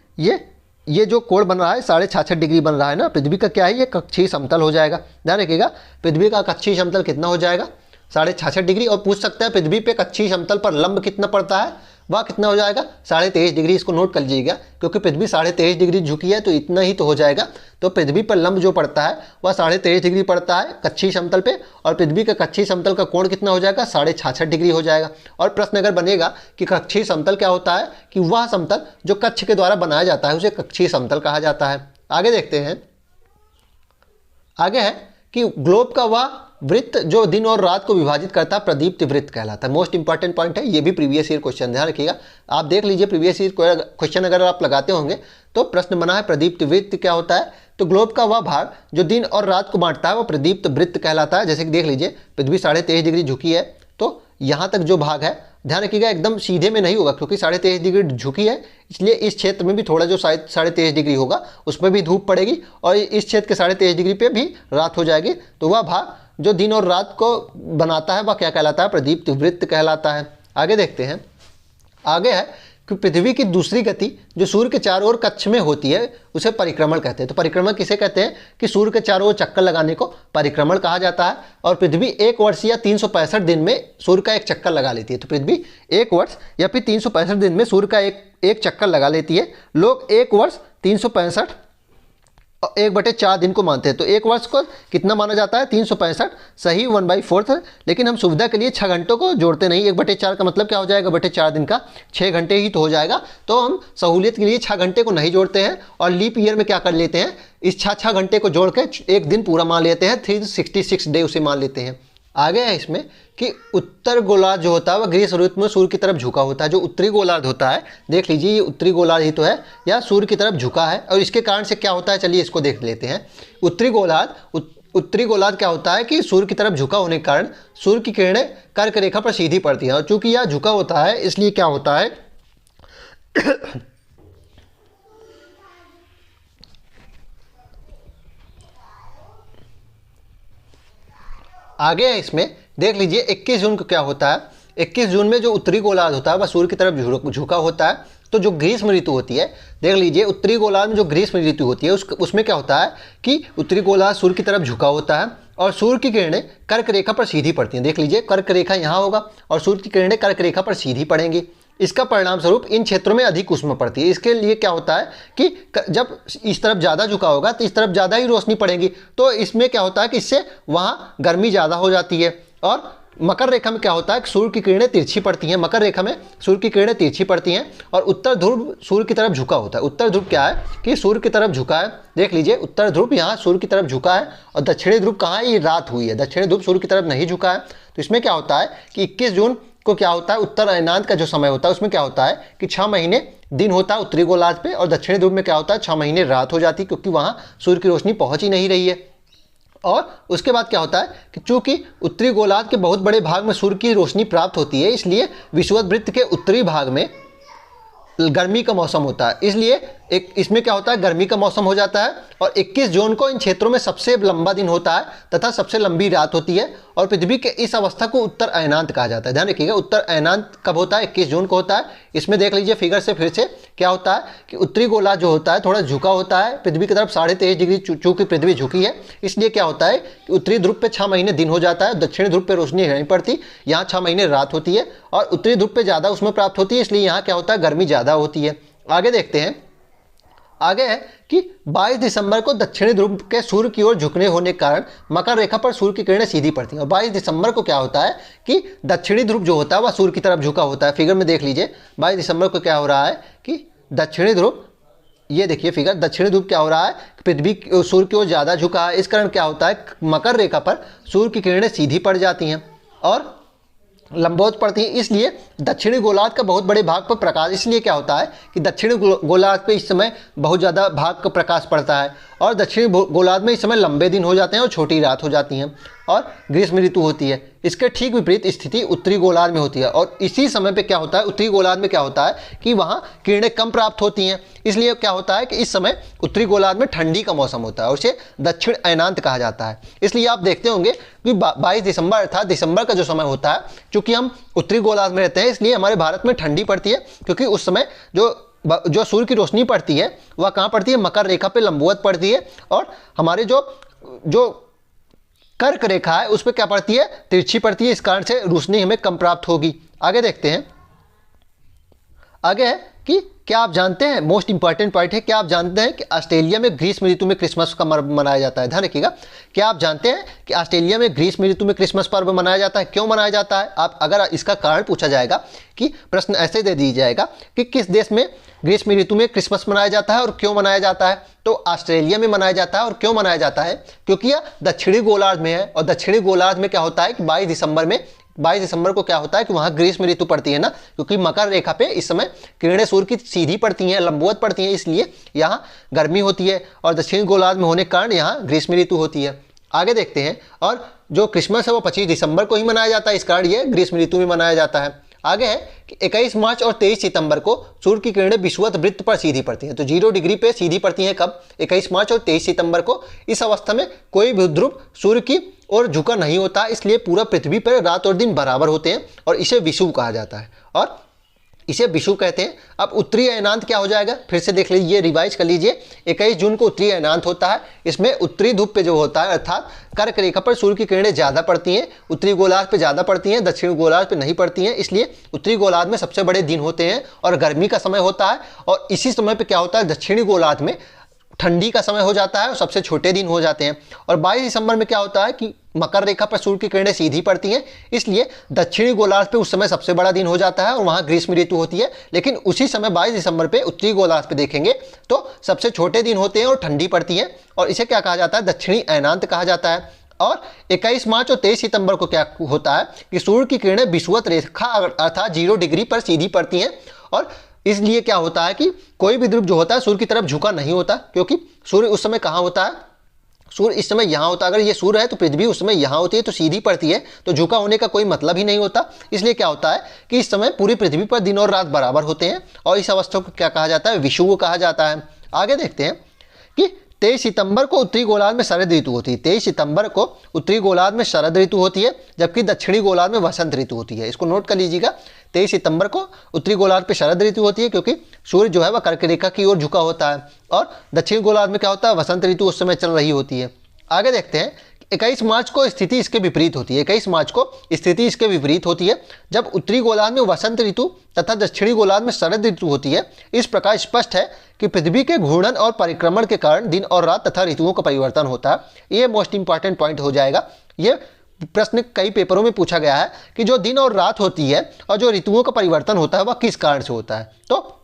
ये जो कोण बन रहा है 66.5 डिग्री बन रहा है ना, पृथ्वी का क्या है, ये कक्षीय समतल हो जाएगा। ध्यान रखिएगा, पृथ्वी का कक्षीय समतल कितना हो जाएगा, 66.5 डिग्री। और पूछ सकते हैं पृथ्वी पे कक्षीय समतल पर लंब कितना पड़ता है, वह कितना हो जाएगा, 23.5 डिग्री। इसको नोट कर लीजिएगा, क्योंकि पृथ्वी 23.5 डिग्री झुकी है तो इतना ही तो हो जाएगा। तो पृथ्वी पर लंब जो पड़ता है वह 23.5 डिग्री पड़ता है कक्षीय समतल पे, और पृथ्वी का कक्षीय समतल का कोण कितना हो जाएगा, 66.5 डिग्री हो जाएगा। और प्रश्न अगर बनेगा कि कक्षीय समतल क्या होता है, कि वह समतल जो कक्ष के द्वारा बनाया जाता है उसे कक्षीय समतल कहा जाता है। आगे देखते हैं, आगे है कि ग्लोब का वह वृत्त जो दिन और रात को विभाजित करता है प्रदीप्त वृत्त कहलाता है। मोस्ट इंपॉर्टेंट पॉइंट है, ये भी प्रीवियस ईयर क्वेश्चन, ध्यान रखिएगा। आप देख लीजिए प्रीवियस ईयर क्वेश्चन अगर आप लगाते होंगे तो प्रश्न बना है प्रदीप्त वृत्त क्या होता है। तो ग्लोब का वह भाग जो दिन और रात को बांटता है वो प्रदीप्त वृत्त कहलाता है। जैसे कि देख लीजिए, पृथ्वी 23.5 डिग्री झुकी है, तो यहाँ तक जो भाग है ध्यान रखिएगा एकदम सीधे में नहीं होगा, क्योंकि 23.5 डिग्री झुकी है, इसलिए इस क्षेत्र में भी थोड़ा जो 23.5 डिग्री होगा उसमें भी धूप पड़ेगी और इस क्षेत्र के 23.5 डिग्री पे भी रात हो जाएगी। तो वह भाग जो दिन और रात को बनाता है वह क्या कहलाता है? प्रदीप्त वृत्त कहलाता है। आगे देखते हैं। आगे है कि पृथ्वी की दूसरी गति जो सूर्य के चारों ओर कक्ष में होती है उसे परिक्रमण कहते हैं। तो परिक्रमण किसे कहते हैं? कि सूर्य के चारों ओर चक्कर लगाने को परिक्रमण कहा जाता है। और पृथ्वी 1 वर्ष या 365 दिन में सूर्य का एक चक्कर लगा लेती है। तो पृथ्वी 1 वर्ष या फिर 365 दिन में सूर्य का एक चक्कर लगा लेती है। लोग 1 वर्ष 365 और 1/4 दिन को मानते हैं। तो 1 वर्ष को कितना माना जाता है? 365, सही 1/4 है। लेकिन हम सुविधा के लिए 6 घंटों को जोड़ते नहीं। 1/4 का मतलब क्या हो जाएगा? 1/4 दिन का 6 घंटे ही तो हो जाएगा। तो हम सहूलियत के लिए 6 घंटे को नहीं जोड़ते हैं और लीप ईयर में क्या कर लेते हैं? इस 6 घंटे को जोड़ के एक दिन पूरा मान लेते हैं, 366 डे उसे मान लेते हैं। आगे है इसमें कि उत्तर गोलार्ध जो होता है वह ग्रीष्म ऋतु में सूर्य की तरफ झुका होता है। जो उत्तरी गोलार्ध होता है, देख लीजिए ये उत्तरी गोलार्ध ही तो है, या सूर्य की तरफ झुका है। और इसके कारण से क्या होता है, चलिए इसको देख लेते हैं। उत्तरी गोलार्ध क्या होता है कि सूर्य की तरफ झुका होने के कारण सूर्य की किरणें कर्क रेखा पर सीधी पड़ती हैं। और चूंकि यह झुका होता है इसलिए क्या होता है आगे है इसमें, देख लीजिए 21 जून को क्या होता है। 21 जून में जो उत्तरी गोलार्ध होता है वह सूर्य की तरफ झुका होता है। तो जो ग्रीष्म ऋतु होती है, देख लीजिए उत्तरी गोलार्ध में जो ग्रीष्म ऋतु होती है उसमें क्या होता है कि उत्तरी गोलार्ध सूर्य की तरफ झुका होता है और सूर्य की किरणें कर्क रेखा पर सीधी पड़ती हैं। देख लीजिए कर्क रेखा यहाँ होगा और सूर्य की किरणें कर्क रेखा पर सीधी पड़ेंगी। इसका परिणाम स्वरूप इन क्षेत्रों में अधिक उष्मा पड़ती है। इसके लिए क्या होता है कि जब इस तरफ ज़्यादा झुका होगा तो इस तरफ ज़्यादा ही रोशनी पड़ेगी। तो इसमें क्या होता है कि इससे वहाँ गर्मी ज़्यादा हो जाती है। और मकर रेखा में क्या होता है कि सूर्य की किरणें तिरछी पड़ती हैं। मकर रेखा में सूर्य की किरणें तिरछी पड़ती हैं और उत्तर ध्रुव सूर्य की तरफ झुका होता है। उत्तर ध्रुव क्या है कि सूर्य की तरफ झुका है। देख लीजिए उत्तर ध्रुव यहाँ सूर्य की तरफ झुका है और दक्षिणी ध्रुव कहाँ है? ये रात हुई है। दक्षिणी ध्रुव सूर्य की तरफ नहीं झुका है। तो इसमें क्या होता है कि 21 जून को क्या होता है, उत्तर अयनांत का जो समय होता है उसमें क्या होता है कि 6 महीने दिन होता है उत्तरी गोलार्ध पे और दक्षिणी ध्रुव में क्या होता है 6 महीने रात हो जाती है, क्योंकि वहाँ सूर्य की रोशनी पहुँच ही नहीं रही है। और उसके बाद क्या होता है कि चूंकि उत्तरी गोलार्ध के बहुत बड़े भाग में सूर्य की रोशनी प्राप्त होती है, इसलिए विषुवत के उत्तरी भाग में गर्मी का मौसम होता है। इसलिए इसमें क्या होता है, गर्मी का मौसम हो जाता है। और 21 जून को इन क्षेत्रों में सबसे लंबा दिन होता है तथा सबसे लंबी रात होती है। और पृथ्वी के इस अवस्था को उत्तर अयनांत कहा जाता है। ध्यान रखिएगा उत्तर अयनांत कब होता है? 21 जून को होता है। इसमें देख लीजिए फिगर से फिर से क्या होता है कि उत्तरी गोलार्ध जो होता है थोड़ा झुका होता है पृथ्वी की तरफ 23.5 डिग्री। चूंकि पृथ्वी झुकी है इसलिए क्या होता है कि उत्तरी ध्रुव पे 6 महीने दिन हो जाता है, दक्षिणी ध्रुव पे रोशनी नहीं पड़ती, यहाँ 6 महीने रात होती है। और उत्तरी ध्रुव पे ज़्यादा उसमें प्राप्त होती है, इसलिए यहाँ क्या होता है गर्मी ज़्यादा होती है। आगे देखते हैं। आगे है कि 22 दिसंबर को दक्षिणी ध्रुव के सूर्य की ओर झुकने होने के कारण मकर रेखा पर सूर्य की किरणें सीधी पड़ती हैं। और 22 दिसंबर को क्या होता है कि दक्षिणी ध्रुव जो होता है वह सूर्य की तरफ झुका होता है। फिगर में देख लीजिए 22 दिसंबर को क्या हो रहा है कि दक्षिणी ध्रुव, ये देखिए फिगर, दक्षिणी ध्रुव क्या हो रहा है, पृथ्वी सूर्य की ओर ज़्यादा झुका है। इस कारण क्या होता है मकर रेखा पर सूर्य की किरणें सीधी पड़ जाती हैं और लंबवत पड़ती है। इसलिए दक्षिणी गोलार्ध का बहुत बड़े भाग पर प्रकाश, इसलिए क्या होता है कि दक्षिणी गोलार्ध पे इस समय बहुत ज़्यादा भाग का प्रकाश पड़ता है और दक्षिणी गोलार्ध में इस समय लंबे दिन हो जाते हैं और छोटी रात हो जाती हैं और ग्रीष्म ऋतु होती है। इसके ठीक विपरीत स्थिति उत्तरी गोलार्ध में होती है। और इसी समय पे क्या होता है, उत्तरी गोलार्ध में क्या होता है कि वहाँ किरणें कम प्राप्त होती हैं। इसलिए क्या होता है कि इस समय उत्तरी गोलार्ध में ठंडी का मौसम होता है और उसे दक्षिण अयनांत कहा जाता है। इसलिए आप देखते होंगे कि 22 दिसंबर अर्थात दिसंबर का जो समय होता है, चूँकि हम उत्तरी गोलार्ध में रहते हैं इसलिए हमारे भारत में ठंडी पड़ती है, क्योंकि उस समय जो सूर्य की रोशनी पड़ती है वह कहाँ पड़ती है, मकर रेखा पे लंबवत पड़ती है। और हमारे जो कर्क रेखा है उस पर क्या पड़ती है, तिरछी पड़ती है। इस कारण से रोशनी हमें कम प्राप्त होगी। आगे देखते हैं। आगे है कि क्या आप जानते हैं, मोस्ट इंपॉर्टेंट पॉइंट है, क्या आप जानते हैं कि ऑस्ट्रेलिया में ग्रीष्म ऋतु में क्रिसमस का पर्व मनाया जाता है। ध्यान रखिएगा, क्या आप जानते हैं कि ऑस्ट्रेलिया में ग्रीष्म ऋतु में क्रिसमस पर्व मनाया जाता है? क्यों मनाया जाता है? आप अगर इसका कारण पूछा जाएगा कि प्रश्न ऐसे दे दिया जाएगा कि किस देश में ग्रीष्म ऋतु में क्रिसमस मनाया जाता है और क्यों मनाया जाता है, तो ऑस्ट्रेलिया में मनाया जाता है। और क्यों मनाया जाता है, क्योंकि यह दक्षिणी गोलार्ध में है और दक्षिणी गोलार्ध में क्या होता है कि 22 दिसंबर को क्या होता है कि वहाँ ग्रीष्म ऋतु पड़ती है ना, क्योंकि मकर रेखा पे इस समय किरणें सूर्य की सीधी पड़ती हैं, लंबवत पड़ती हैं, इसलिए यहाँ गर्मी होती है। और दक्षिणी गोलार्ध में होने के कारण यहाँ ग्रीष्म ऋतु होती है। आगे देखते हैं। और जो क्रिसमस है वो 25 दिसंबर को ही मनाया जाता है, इस कारण ये ग्रीष्म ऋतु में मनाया जाता है। आगे है कि 21 मार्च और 23 सितंबर को सूर्य की किरणें विषुवत वृत्त पर सीधी पड़ती हैं। तो 0 डिग्री पे सीधी पड़ती हैं कब? 21 मार्च और 23 सितंबर को। इस अवस्था में कोई भी ध्रुव सूर्य की ओर झुका नहीं होता, इसलिए पूरा पृथ्वी पर रात और दिन बराबर होते हैं और इसे विषुव कहा जाता है और इसे विषुव कहते हैं। अब उत्तरी अयनांत क्या हो जाएगा, फिर से देख लीजिए, रिवाइज कर लीजिए। 21 जून को उत्तरी अयनांत होता है। इसमें उत्तरी ध्रुव पे जो होता है अर्थात कर्क रेखा पर सूर्य की किरणें ज़्यादा पड़ती हैं, उत्तरी गोलार्ध पे ज़्यादा पड़ती हैं, दक्षिण गोलार्ध पे नहीं पड़ती हैं, इसलिए उत्तरी गोलार्ध में सबसे बड़े दिन होते हैं और गर्मी का समय होता है। और इसी समय पे क्या होता है, दक्षिणी गोलार्ध में ठंडी का समय हो जाता है और सबसे छोटे दिन हो जाते हैं। और 22 दिसंबर में क्या होता है कि मकर रेखा पर सूर्य की किरणें सीधी पड़ती हैं, इसलिए दक्षिणी गोलार्ध पे उस समय सबसे बड़ा दिन हो जाता है और वहाँ ग्रीष्म ऋतु होती है। लेकिन उसी समय 22 दिसंबर पे उत्तरी गोलार्ध पे देखेंगे तो सबसे छोटे दिन होते हैं और ठंडी पड़ती है और इसे क्या कहा जाता है, दक्षिणी अयनांत कहा जाता है। और 21 मार्च और 23 सितंबर को क्या होता है कि सूर्य की किरणें विषुवत रेखा अर्थात 0 डिग्री पर सीधी पड़ती हैं और इसलिए क्या होता है कि कोई भी ध्रुव जो होता है सूर्य की तरफ झुका नहीं होता, क्योंकि सूर्य उस समय कहाँ होता है, सूर्य इस समय यहाँ होता है। अगर ये सूर्य है तो पृथ्वी उस समय यहाँ होती है, तो सीधी पड़ती है, तो झुका होने का कोई मतलब ही नहीं होता। इसलिए क्या होता है कि इस समय पूरी पृथ्वी पर दिन और रात बराबर होते हैं और इस अवस्था को क्या कहा जाता है, विषुव कहा जाता है। आगे देखते हैं कि 23 सितंबर को उत्तरी गोलार्ध में शरद ऋतु होती है। 23 सितंबर को उत्तरी गोलार्ध में शरद ऋतु होती है, जबकि दक्षिणी गोलार्ध में वसंत ऋतु होती है। इसको नोट कर लीजिएगा, 23 सितंबर को उत्तरी गोलार्ध पे शरद ऋतु होती है क्योंकि सूर्य जो है वह कर्क रेखा की ओर झुका होता है और दक्षिण गोलार्ध में क्या होता है, वसंत ऋतु उस समय चल रही होती है। आगे देखते हैं 21 मार्च को स्थिति इसके विपरीत होती है। 21 मार्च को स्थिति इसके विपरीत होती है जब उत्तरी गोलार्ध में वसंत ऋतु तथा दक्षिणी गोलार्ध में शरद ऋतु होती है। इस प्रकार स्पष्ट है कि पृथ्वी के घूर्णन और परिक्रमण के कारण दिन और रात तथा ऋतुओं का परिवर्तन होता है। ये मोस्ट इंपॉर्टेंट पॉइंट हो जाएगा। ये प्रश्न कई पेपरों में पूछा गया है कि जो दिन और रात होती है और जो ऋतुओं का परिवर्तन होता है वह किस कारण से होता है, तो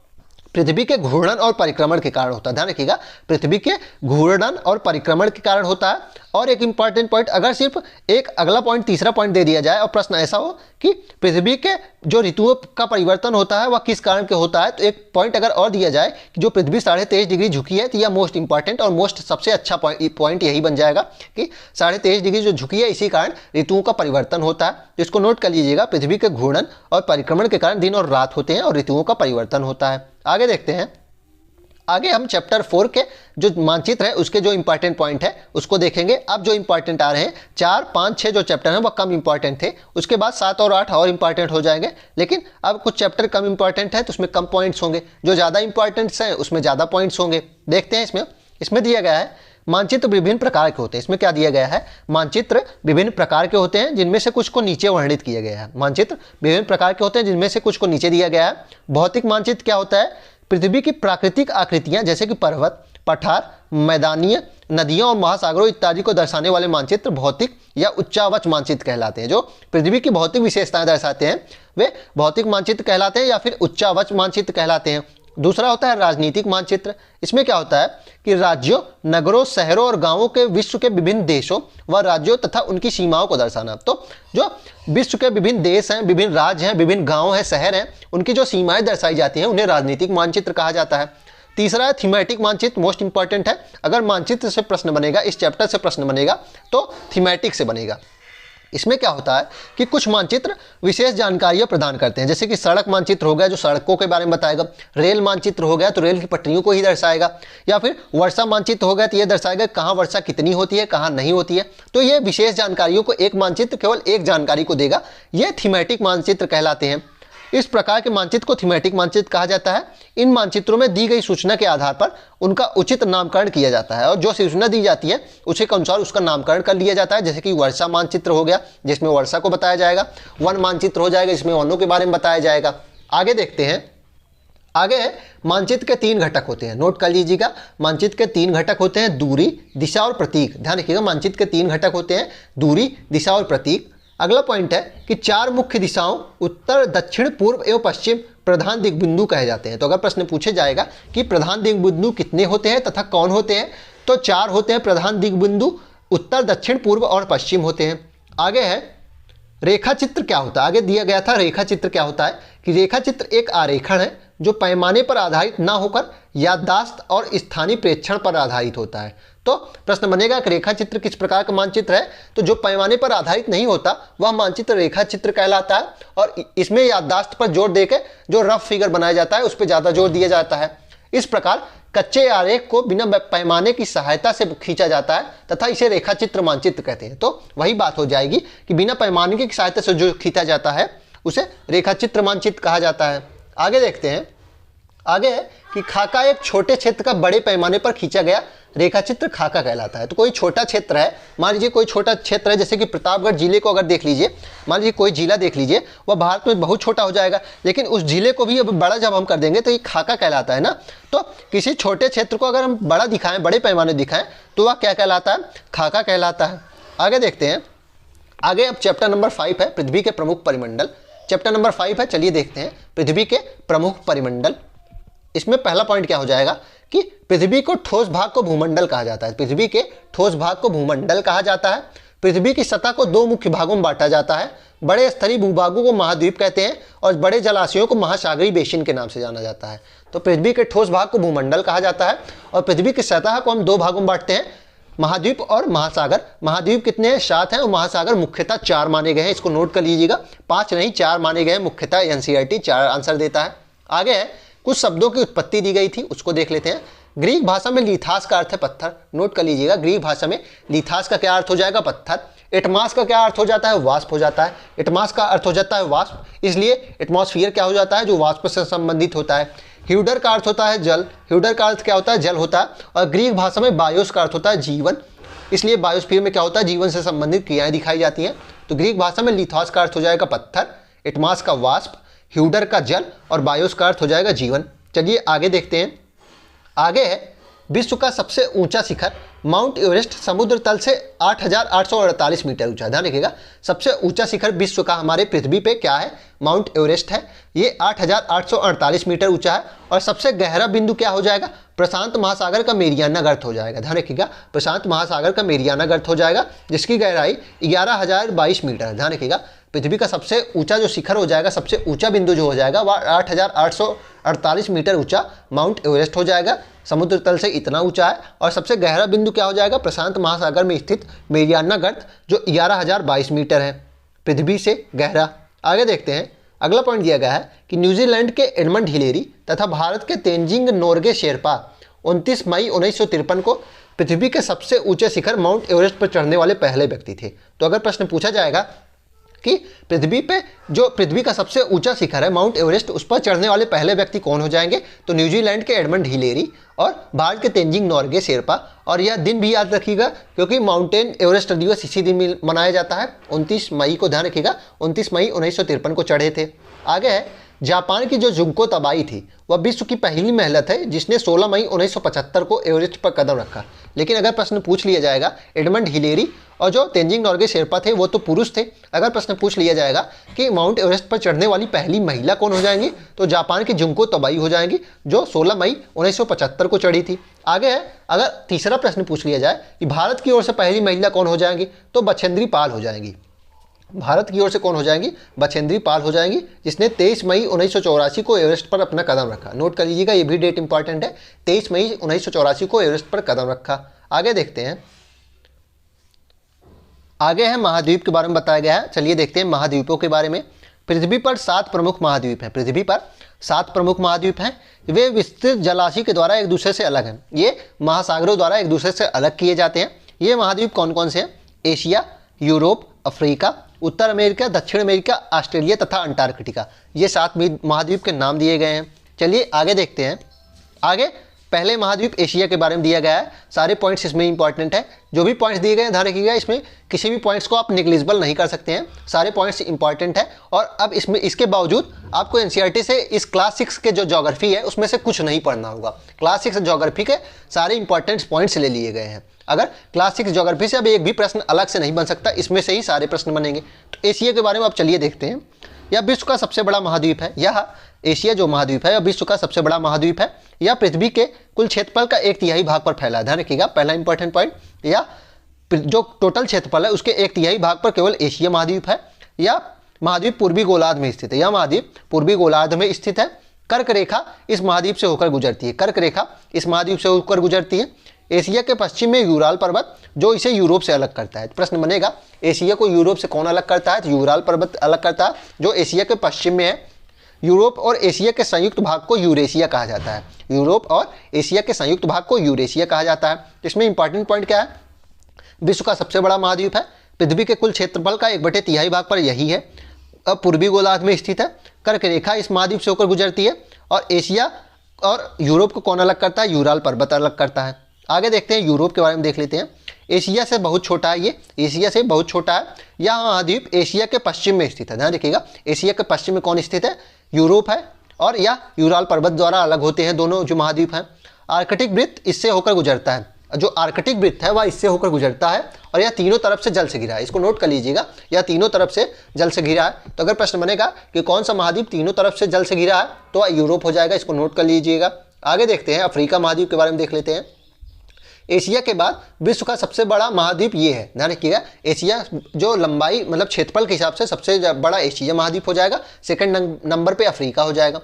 पृथ्वी के घूर्णन और परिक्रमण के कारण होता है। ध्यान रखिएगा, पृथ्वी के घूर्णन और परिक्रमण के कारण होता है। और एक इंपॉर्टेंट पॉइंट, अगर सिर्फ एक अगला पॉइंट तीसरा पॉइंट दे दिया जाए और प्रश्न ऐसा हो कि पृथ्वी के जो ऋतुओं का परिवर्तन होता है वह किस कारण के होता है, तो एक पॉइंट अगर और दिया जाए कि जो पृथ्वी 23.5 डिग्री झुकी है, तो यह मोस्ट इंपॉर्टेंट और मोस्ट सबसे अच्छा पॉइंट यही बन जाएगा कि 23.5 डिग्री जो झुकी है इसी कारण ऋतुओं का परिवर्तन होता है। जिसको नोट कर लीजिएगा, पृथ्वी के घूर्णन और परिक्रमण के कारण दिन और रात होते हैं और ऋतुओं का परिवर्तन होता है। आगे देखते हैं, आगे हम चैप्टर 4 के जो मानचित्र है उसके जो इंपॉर्टेंट पॉइंट है उसको देखेंगे। अब जो इंपॉर्टेंट आ रहे हैं 4, 5, 6 जो चैप्टर हैं वह कम इंपॉर्टेंट थे, उसके बाद 7 और 8 और इंपॉर्टेंट हो जाएंगे। लेकिन अब कुछ चैप्टर कम इंपॉर्टेंट है तो उसमें कम पॉइंट्स होंगे, जो ज़्यादा इंपॉर्टेंट्स हैं उसमें ज़्यादा पॉइंट्स होंगे। देखते हैं इसमें दिया गया है मानचित्र विभिन्न प्रकार के होते हैं। इसमें क्या दिया गया है, मानचित्र विभिन्न प्रकार के होते हैं जिनमें से कुछ को नीचे वर्णित किया गया है। मानचित्र विभिन्न प्रकार के होते हैं जिनमें से कुछ को नीचे दिया गया है। भौतिक मानचित्र क्या होता है, पृथ्वी की प्राकृतिक आकृतियां जैसे कि पर्वत, पठार, मैदानीय, नदियों और महासागरों इत्यादि को दर्शाने वाले मानचित्र भौतिक या उच्चावच मानचित्र कहलाते हैं। जो पृथ्वी की भौतिक विशेषताएं दर्शाते हैं वे भौतिक मानचित्र कहलाते हैं या फिर उच्चावच मानचित्र कहलाते हैं। दूसरा होता है राजनीतिक मानचित्र। इसमें क्या होता है कि राज्यों, नगरों, शहरों और गांवों के विश्व के विभिन्न देशों व राज्यों तथा उनकी सीमाओं को दर्शाना। तो जो विश्व के विभिन्न देश हैं, विभिन्न राज्य हैं, विभिन्न गांव हैं, शहर हैं, उनकी जो सीमाएं दर्शाई जाती हैं उन्हें राजनीतिक मानचित्र कहा जाता है। तीसरा है थीमेटिक मानचित्र, मोस्ट इंपॉर्टेंट है। अगर मानचित्र से प्रश्न बनेगा, इस चैप्टर से प्रश्न बनेगा तो थीमेटिक से बनेगा। इसमें क्या होता है कि कुछ मानचित्र विशेष जानकारियां प्रदान करते हैं, जैसे कि सड़क मानचित्र हो गया जो सड़कों के बारे में बताएगा, रेल मानचित्र हो गया तो रेल की पटरियों को ही दर्शाएगा, या फिर वर्षा मानचित्र हो गया तो ये दर्शाएगा कहाँ वर्षा कितनी होती है, कहाँ नहीं होती है। तो ये विशेष जानकारियों को एक मानचित्र केवल एक जानकारी को देगा, ये थीमेटिक मानचित्र कहलाते हैं। इस प्रकार के मानचित्र को थीमेटिक मानचित्र कहा जाता है। इन मानचित्रों में दी गई सूचना के आधार पर उनका उचित नामकरण किया जाता है और जो सूचना दी जाती है उसी के अनुसार उसका नामकरण कर लिया जाता है। जैसे कि वर्षा मानचित्र हो गया जिसमें वर्षा को बताया जाएगा, वन मानचित्र हो जाएगा जिसमें वनों के बारे में बताया जाएगा। आगे देखते हैं, आगे मानचित्र के 3 घटक होते हैं, नोट कर लीजिएगा। मानचित्र के 3 घटक होते हैं, दूरी, दिशा और प्रतीक। ध्यान रखिएगा, मानचित्र के 3 घटक होते हैं, दूरी, दिशा और प्रतीक। अगला पॉइंट है कि 4 मुख्य दिशाओं उत्तर, दक्षिण, पूर्व एवं पश्चिम प्रधान दिग्बिंदु कहे जाते हैं। तो अगर प्रश्न पूछे जाएगा कि प्रधान दिग्बिंदु कितने होते हैं तथा कौन होते हैं, तो 4 होते हैं प्रधान दिग्बिंदु, उत्तर, दक्षिण, पूर्व और पश्चिम होते हैं। आगे है रेखा चित्र क्या होता है। आगे दिया गया था रेखा चित्र क्या होता है कि रेखा चित्र एक आरेखण है जो पैमाने पर आधारित ना होकर याददाश्त और स्थानीय प्रेक्षण पर आधारित होता है। तो प्रश्न बनेगा कि रेखा चित्र किस प्रकार का मानचित्र है, तो जो पैमाने पर आधारित नहीं होता वह मानचित्र रेखा चित्र कहलाता है, और इसमें याददाश्त पर जोर देकर जो रफ फिगर बनाया जाता है उस पर ज़्यादा जोर दिया जाता है। इस प्रकार कच्चे आरेख को बिना पैमाने की सहायता से खींचा जाता है तथा इसे रेखाचित्र मानचित्र कहते हैं। तो वही बात हो जाएगी कि बिना पैमाने की सहायता से जो खींचा जाता है उसे रेखाचित्र मानचित्र कहा जाता है। आगे देखते हैं, आगे है कि खाका एक छोटे क्षेत्र का बड़े पैमाने पर खींचा गया रेखाचित्र खाका कहलाता है। तो कोई छोटा क्षेत्र है, मान लीजिए कोई छोटा क्षेत्र है, जैसे कि प्रतापगढ़ जिले को अगर देख लीजिए, मान लीजिए कोई जिला देख लीजिए, वह भारत में बहुत छोटा हो जाएगा, लेकिन उस जिले को भी अब बड़ा जब हम कर देंगे तो ये खाका कहलाता है ना। तो किसी छोटे क्षेत्र को अगर हम बड़ा दिखाएं, बड़े पैमाने दिखाएं, तो वह क्या कहलाता है, खाका कहलाता है। आगे देखते हैं, आगे अब चैप्टर नंबर 5 है पृथ्वी के प्रमुख परिमंडल। चैप्टर नंबर 5 है, चलिए देखते हैं पृथ्वी के प्रमुख परिमंडल। इसमें पहला पॉइंट क्या हो जाएगा कि पृथ्वी को ठोस भाग को भूमंडल कहा जाता है। पृथ्वी के ठोस भाग को भूमंडल कहा जाता है। पृथ्वी की सतह को दो मुख्य भागों में बांटा जाता है। बड़े स्तरीय भूभागों को महाद्वीप कहते हैं और बड़े जलाशयों को महासागरीय बेसिन के नाम से जाना जाता है। तो पृथ्वी के ठोस भाग को भूमंडल कहा जाता है और पृथ्वी की सतह को हम दो भागों में बांटते हैं, महाद्वीप और महासागर। महाद्वीप कितने हैं, 7 हैं, और महासागर मुख्यतः 4 माने गए हैं। इसको नोट कर लीजिएगा, 5 नहीं 4 माने गए हैं मुख्यतः। एनसीईआरटी 4 आंसर देता है। आगे है कुछ शब्दों की उत्पत्ति दी गई थी, उसको देख लेते हैं। ग्रीक भाषा में लिथास का अर्थ है पत्थर, नोट कर लीजिएगा। ग्रीक भाषा में लिथास का क्या अर्थ हो जाएगा, पत्थर। एटमास का क्या अर्थ हो जाता है, वाष्प हो जाता है। एटमास का अर्थ हो जाता है वाष्प, इसलिए एटमॉस्फेयर क्या हो जाता है, जो वाष्प से संबंधित होता है। ह्यूडर का अर्थ होता है जल, ह्यूडर का अर्थ क्या होता है, जल होता है। और ग्रीक भाषा में बायोस का अर्थ होता है जीवन, इसलिए बायोस्फीयर में क्या होता है, जीवन से संबंधित क्रियाएं दिखाई जाती हैं। तो ग्रीक भाषा में लिथास का अर्थ हो जाएगा पत्थर, एटमास का वाष्प, ह्यूडर का जल और बायोस का अर्थ हो जाएगा जीवन। चलिए आगे देखते हैं। आगे है विश्व का सबसे ऊंचा शिखर माउंट एवरेस्ट समुद्र तल से 8,848 मीटर ऊंचा। ध्यान रखिएगा, सबसे ऊंचा शिखर विश्व का हमारे पृथ्वी पे क्या है, माउंट एवरेस्ट है। ये 8,848 मीटर ऊंचा है। और सबसे गहरा बिंदु क्या हो जाएगा, प्रशांत महासागर का मेरियाना गर्त हो जाएगा। ध्यान रखिएगा, प्रशांत महासागर का मेरियाना गर्त हो जाएगा, जिसकी गहराई 11,022 मीटर है। ध्यान रखिएगा, पृथ्वी का सबसे ऊंचा जो शिखर हो जाएगा, सबसे ऊंचा बिंदु जो हो जाएगा वह 8,848 मीटर ऊंचा माउंट एवरेस्ट हो जाएगा, समुद्र तल से इतना ऊंचा है। और सबसे गहरा बिंदु क्या हो जाएगा, प्रशांत महासागर में स्थित मेरियाना गर्त जो 11,022 मीटर है, पृथ्वी से गहरा। आगे देखते हैं, अगला पॉइंट दिया गया है कि न्यूजीलैंड के एडमंड हिलेरी तथा भारत के तेंजिंग नोरगे शेरपा 29 मई 1953 को पृथ्वी के सबसे ऊंचे शिखर माउंट एवरेस्ट पर चढ़ने वाले पहले व्यक्ति थे। तो अगर प्रश्न पूछा जाएगा कि पृथ्वी पे जो पृथ्वी का सबसे ऊंचा शिखर है माउंट एवरेस्ट, उस पर चढ़ने वाले पहले व्यक्ति कौन हो जाएंगे, तो न्यूजीलैंड के एडमंड हिलेरी और भारत के तेंजिंग नोरगे शेरपा। और यह दिन भी याद रखिएगा क्योंकि माउंटेन एवरेस्ट दिवस इसी दिन मनाया जाता है, 29 मई को। ध्यान रखिएगा, 29 मई 1953 को चढ़े थे। आगे है जापान की जो जुंको तबाई थी वह विश्व की पहली महिला है जिसने 16 मई 1975 को एवरेस्ट पर कदम रखा। लेकिन अगर प्रश्न पूछ लिया जाएगा, एडमंड हिलेरी और जो तेंजिंग नोरगे शेरपा थे वो तो पुरुष थे, अगर प्रश्न पूछ लिया जाएगा कि माउंट एवरेस्ट पर चढ़ने वाली पहली महिला कौन हो जाएंगी, तो जापान की जुंको तबाई हो जाएंगी जो 16 मई 1975 को चढ़ी थी। आगे है, अगर तीसरा प्रश्न पूछ लिया जाए कि भारत की ओर से पहली महिला कौन हो जाएंगी, तो बछेंद्री पाल हो जाएंगी। भारत की ओर से कौन हो जाएंगी, बछेंद्री पाल हो जाएंगी, जिसने 23 मई 1984 को एवरेस्ट पर अपना कदम रखा। नोट कर लीजिएगा, ये भी डेट इंपॉर्टेंट है, 23 मई 1984 को एवरेस्ट पर कदम रखा। आगे देखते हैं, आगे है महाद्वीप के बारे में बताया गया है। चलिए देखते हैं महाद्वीपों के बारे में। पृथ्वी पर 7 प्रमुख महाद्वीप हैं। पृथ्वी पर 7 प्रमुख महाद्वीप हैं। वे विस्तृत जलाशय के द्वारा एक दूसरे से अलग हैं। ये महासागरों द्वारा एक दूसरे से अलग किए जाते हैं। ये महाद्वीप कौन कौन से हैं, एशिया, यूरोप, अफ्रीका, उत्तर अमेरिका, दक्षिण अमेरिका, ऑस्ट्रेलिया तथा अंटार्कटिका। ये 7 महाद्वीप के नाम दिए गए हैं। चलिए आगे देखते हैं। आगे पहले महाद्वीप एशिया के बारे में दिया गया है। सारे पॉइंट्स इसमें इंपॉर्टेंट है, जो भी पॉइंट्स दिए गए हैं ध्यान रखिएगा, इसमें किसी भी पॉइंट्स को आप निग्लिजिबल नहीं कर सकते हैं, सारे पॉइंट्स इंपॉर्टेंट है। और अब इसमें इसके बावजूद आपको एनसीईआरटी से इस क्लास 6 के जो ज्योग्राफी है उसमें से कुछ नहीं पढ़ना होगा। क्लास 6 ज्योग्राफी के सारे इंपॉर्टेंट पॉइंट्स ले लिए गए हैं। अगर क्लास 6 ज्योग्राफी से अब एक भी प्रश्न अलग से नहीं बन सकता, इसमें से ही सारे प्रश्न बनेंगे। तो एशिया के बारे में आप चलिए देखते हैं। यह विश्व का सबसे बड़ा महाद्वीप है। यह एशिया जो महाद्वीप है यह विश्व का सबसे बड़ा महाद्वीप है। यह पृथ्वी के कुल क्षेत्रफल का 1/3 भाग पर फैला है। ध्यान रखिएगा, पहला इंपॉर्टेंट पॉइंट, यह जो टोटल क्षेत्रफल है उसके 1/3 भाग पर केवल एशिया महाद्वीप है। यह महाद्वीप पूर्वी गोलार्ध में स्थित है। यह महाद्वीप पूर्वी गोलार्ध में स्थित है। कर्क रेखा इस महाद्वीप से होकर गुजरती है। कर्क रेखा इस महाद्वीप से होकर गुजरती है। एशिया के पश्चिम में यूराल पर्वत जो इसे यूरोप से अलग करता है। प्रश्न बनेगा एशिया को यूरोप से कौन अलग करता है, तो यूराल पर्वत अलग करता है जो एशिया के पश्चिम में है। यूरोप और एशिया के संयुक्त भाग को यूरेशिया कहा जाता है। यूरोप और एशिया के संयुक्त भाग को यूरेशिया कहा जाता है। इसमें इंपॉर्टेंट पॉइंट क्या है, विश्व का सबसे बड़ा महाद्वीप है, पृथ्वी के कुल क्षेत्रफल का 1/3 भाग पर यही है, अब पूर्वी गोलार्ध में स्थित है, कर्क रेखा इस महाद्वीप से होकर गुजरती है। और एशिया और यूरोप को कौन अलग करता है, यूराल पर्वत अलग करता है। आगे देखते हैं यूरोप के बारे में देख लेते हैं। एशिया से बहुत छोटा है, ये एशिया से बहुत छोटा है। यह महाद्वीप एशिया के पश्चिम में स्थित है, ध्यान रखिएगा। एशिया के पश्चिम में कौन स्थित है, यूरोप है, और यह यूराल पर्वत द्वारा अलग होते हैं दोनों जो महाद्वीप हैं। आर्कटिक वृत्त इससे होकर गुजरता है, जो आर्कटिक वृत्त है वह इससे होकर गुजरता है, और यह तीनों तरफ से जल से घिरा है। इसको नोट कर लीजिएगा, यह तीनों तरफ से जल से घिरा है। तो अगर प्रश्न बनेगा कि कौन सा महाद्वीप तीनों तरफ से जल से घिरा है, तो वह यूरोप हो जाएगा, इसको नोट कर लीजिएगा। आगे देखते हैं अफ्रीका महाद्वीप के बारे में देख लेते हैं। एशिया के बाद विश्व का सबसे बड़ा महाद्वीप ये है, ध्यान रखिएगा। एशिया जो लंबाई मतलब क्षेत्रफल के हिसाब से सबसे बड़ा एशिया महाद्वीप हो जाएगा, सेकंड नंबर पे अफ्रीका हो जाएगा।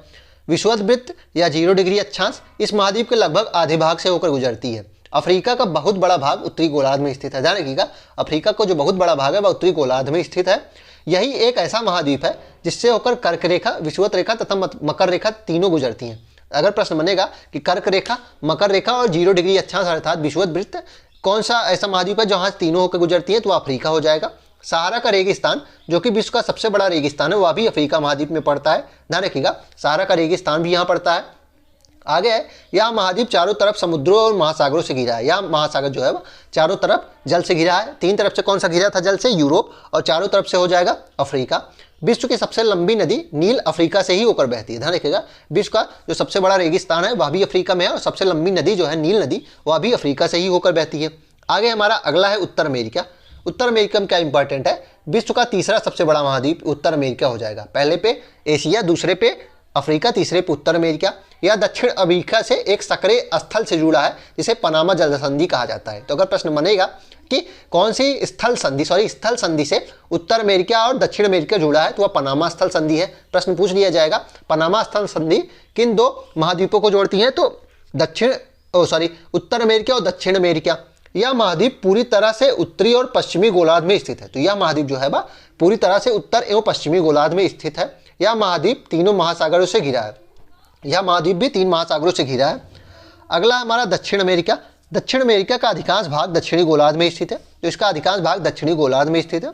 विषुवत वृत्त या 0 डिग्री अक्षांश इस महाद्वीप के लगभग आधे भाग से होकर गुजरती है। अफ्रीका का बहुत बड़ा भाग उत्तरी गोलार्ध में स्थित है, ध्यान रखिएगा। अफ्रीका को जो बहुत बड़ा भाग है वह उत्तरी गोलार्ध में स्थित है। यही एक ऐसा महाद्वीप है जिससे होकर कर्क रेखा, विषुवत रेखा तथा मकर रेखा तीनों गुजरती हैं। अगर प्रश्न बनेगा कि कर्क रेखा, मकर रेखा और 0 डिग्री अक्षांश अर्थात विषुवत वृत्त कौन सा ऐसा महाद्वीप है जहाँ तीनों होकर गुजरती है, तो अफ्रीका हो जाएगा। सहारा का रेगिस्तान जो कि विश्व का सबसे बड़ा रेगिस्तान है, वह भी अफ्रीका महाद्वीप में पड़ता है, ध्यान रखिएगा। सहारा का रेगिस्तान भी यहाँ पड़ता है। आगे है, यह महाद्वीप चारों तरफ समुद्रों और महासागरों से घिरा है। यह महासागर जो है वह चारों तरफ जल से घिरा है। तीन तरफ से कौन सा घिरा था जल से, यूरोप, और चारों तरफ से हो जाएगा अफ्रीका। विश्व की सबसे लंबी नदी नील अफ्रीका से ही होकर बहती है, ध्यान रखिएगा। विश्व का जो सबसे बड़ा रेगिस्तान है वह भी अफ्रीका में है, और सबसे लंबी नदी जो है नील नदी वह भी अफ्रीका से ही होकर बहती है। आगे हमारा अगला है उत्तर अमेरिका। उत्तर अमेरिका में क्या इंपॉर्टेंट है, विश्व का तीसरा सबसे बड़ा महाद्वीप उत्तर अमेरिका हो जाएगा। पहले पे एशिया, दूसरे पे अफ्रीका, तीसरे पे उत्तर अमेरिका। यह दक्षिण अमेरिका से एक सक्रिय स्थल से जुड़ा है जिसे पनामा जल संधि कहा जाता है। तो अगर प्रश्न बनेगा कि कौन सी स्थल संधि से उत्तर अमेरिका और दक्षिण अमेरिका जुड़ा है, तो वह पनामा स्थल संधि है। प्रश्न पूछ लिया जाएगा पनामा स्थल संधि किन दो महाद्वीपों को जोड़ती है, तो उत्तर अमेरिका और दक्षिण अमेरिका। यह महाद्वीप पूरी तरह से उत्तरी और पश्चिमी गोलार्ध में स्थित है। तो यह महाद्वीप जो है वह पूरी तरह से उत्तर एवं पश्चिमी गोलार्ध में स्थित है। यह महाद्वीप तीनों महासागरों से घिरा है। यह महाद्वीप भी 3 महासागरों से घिरा है। अगला हमारा दक्षिण अमेरिका। दक्षिण अमेरिका का अधिकांश भाग दक्षिणी गोलार्ध में स्थित है, तो इसका अधिकांश भाग दक्षिणी गोलार्ध में स्थित है।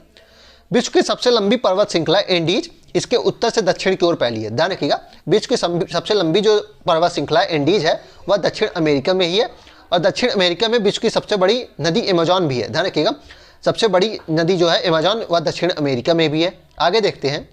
विश्व की सबसे लंबी पर्वत श्रृंखला एंडीज इसके उत्तर से दक्षिण की ओर फैली है, ध्यान रखिएगा। विश्व की सबसे लंबी जो पर्वत श्रृंखला एंडीज है वह दक्षिण अमेरिका में ही है, और दक्षिण अमेरिका में विश्व की सबसे बड़ी नदी अमेजॉन भी है, ध्यान रखिएगा। सबसे बड़ी नदी जो है अमेजॉन वह दक्षिण अमेरिका में भी है। आगे देखते हैं,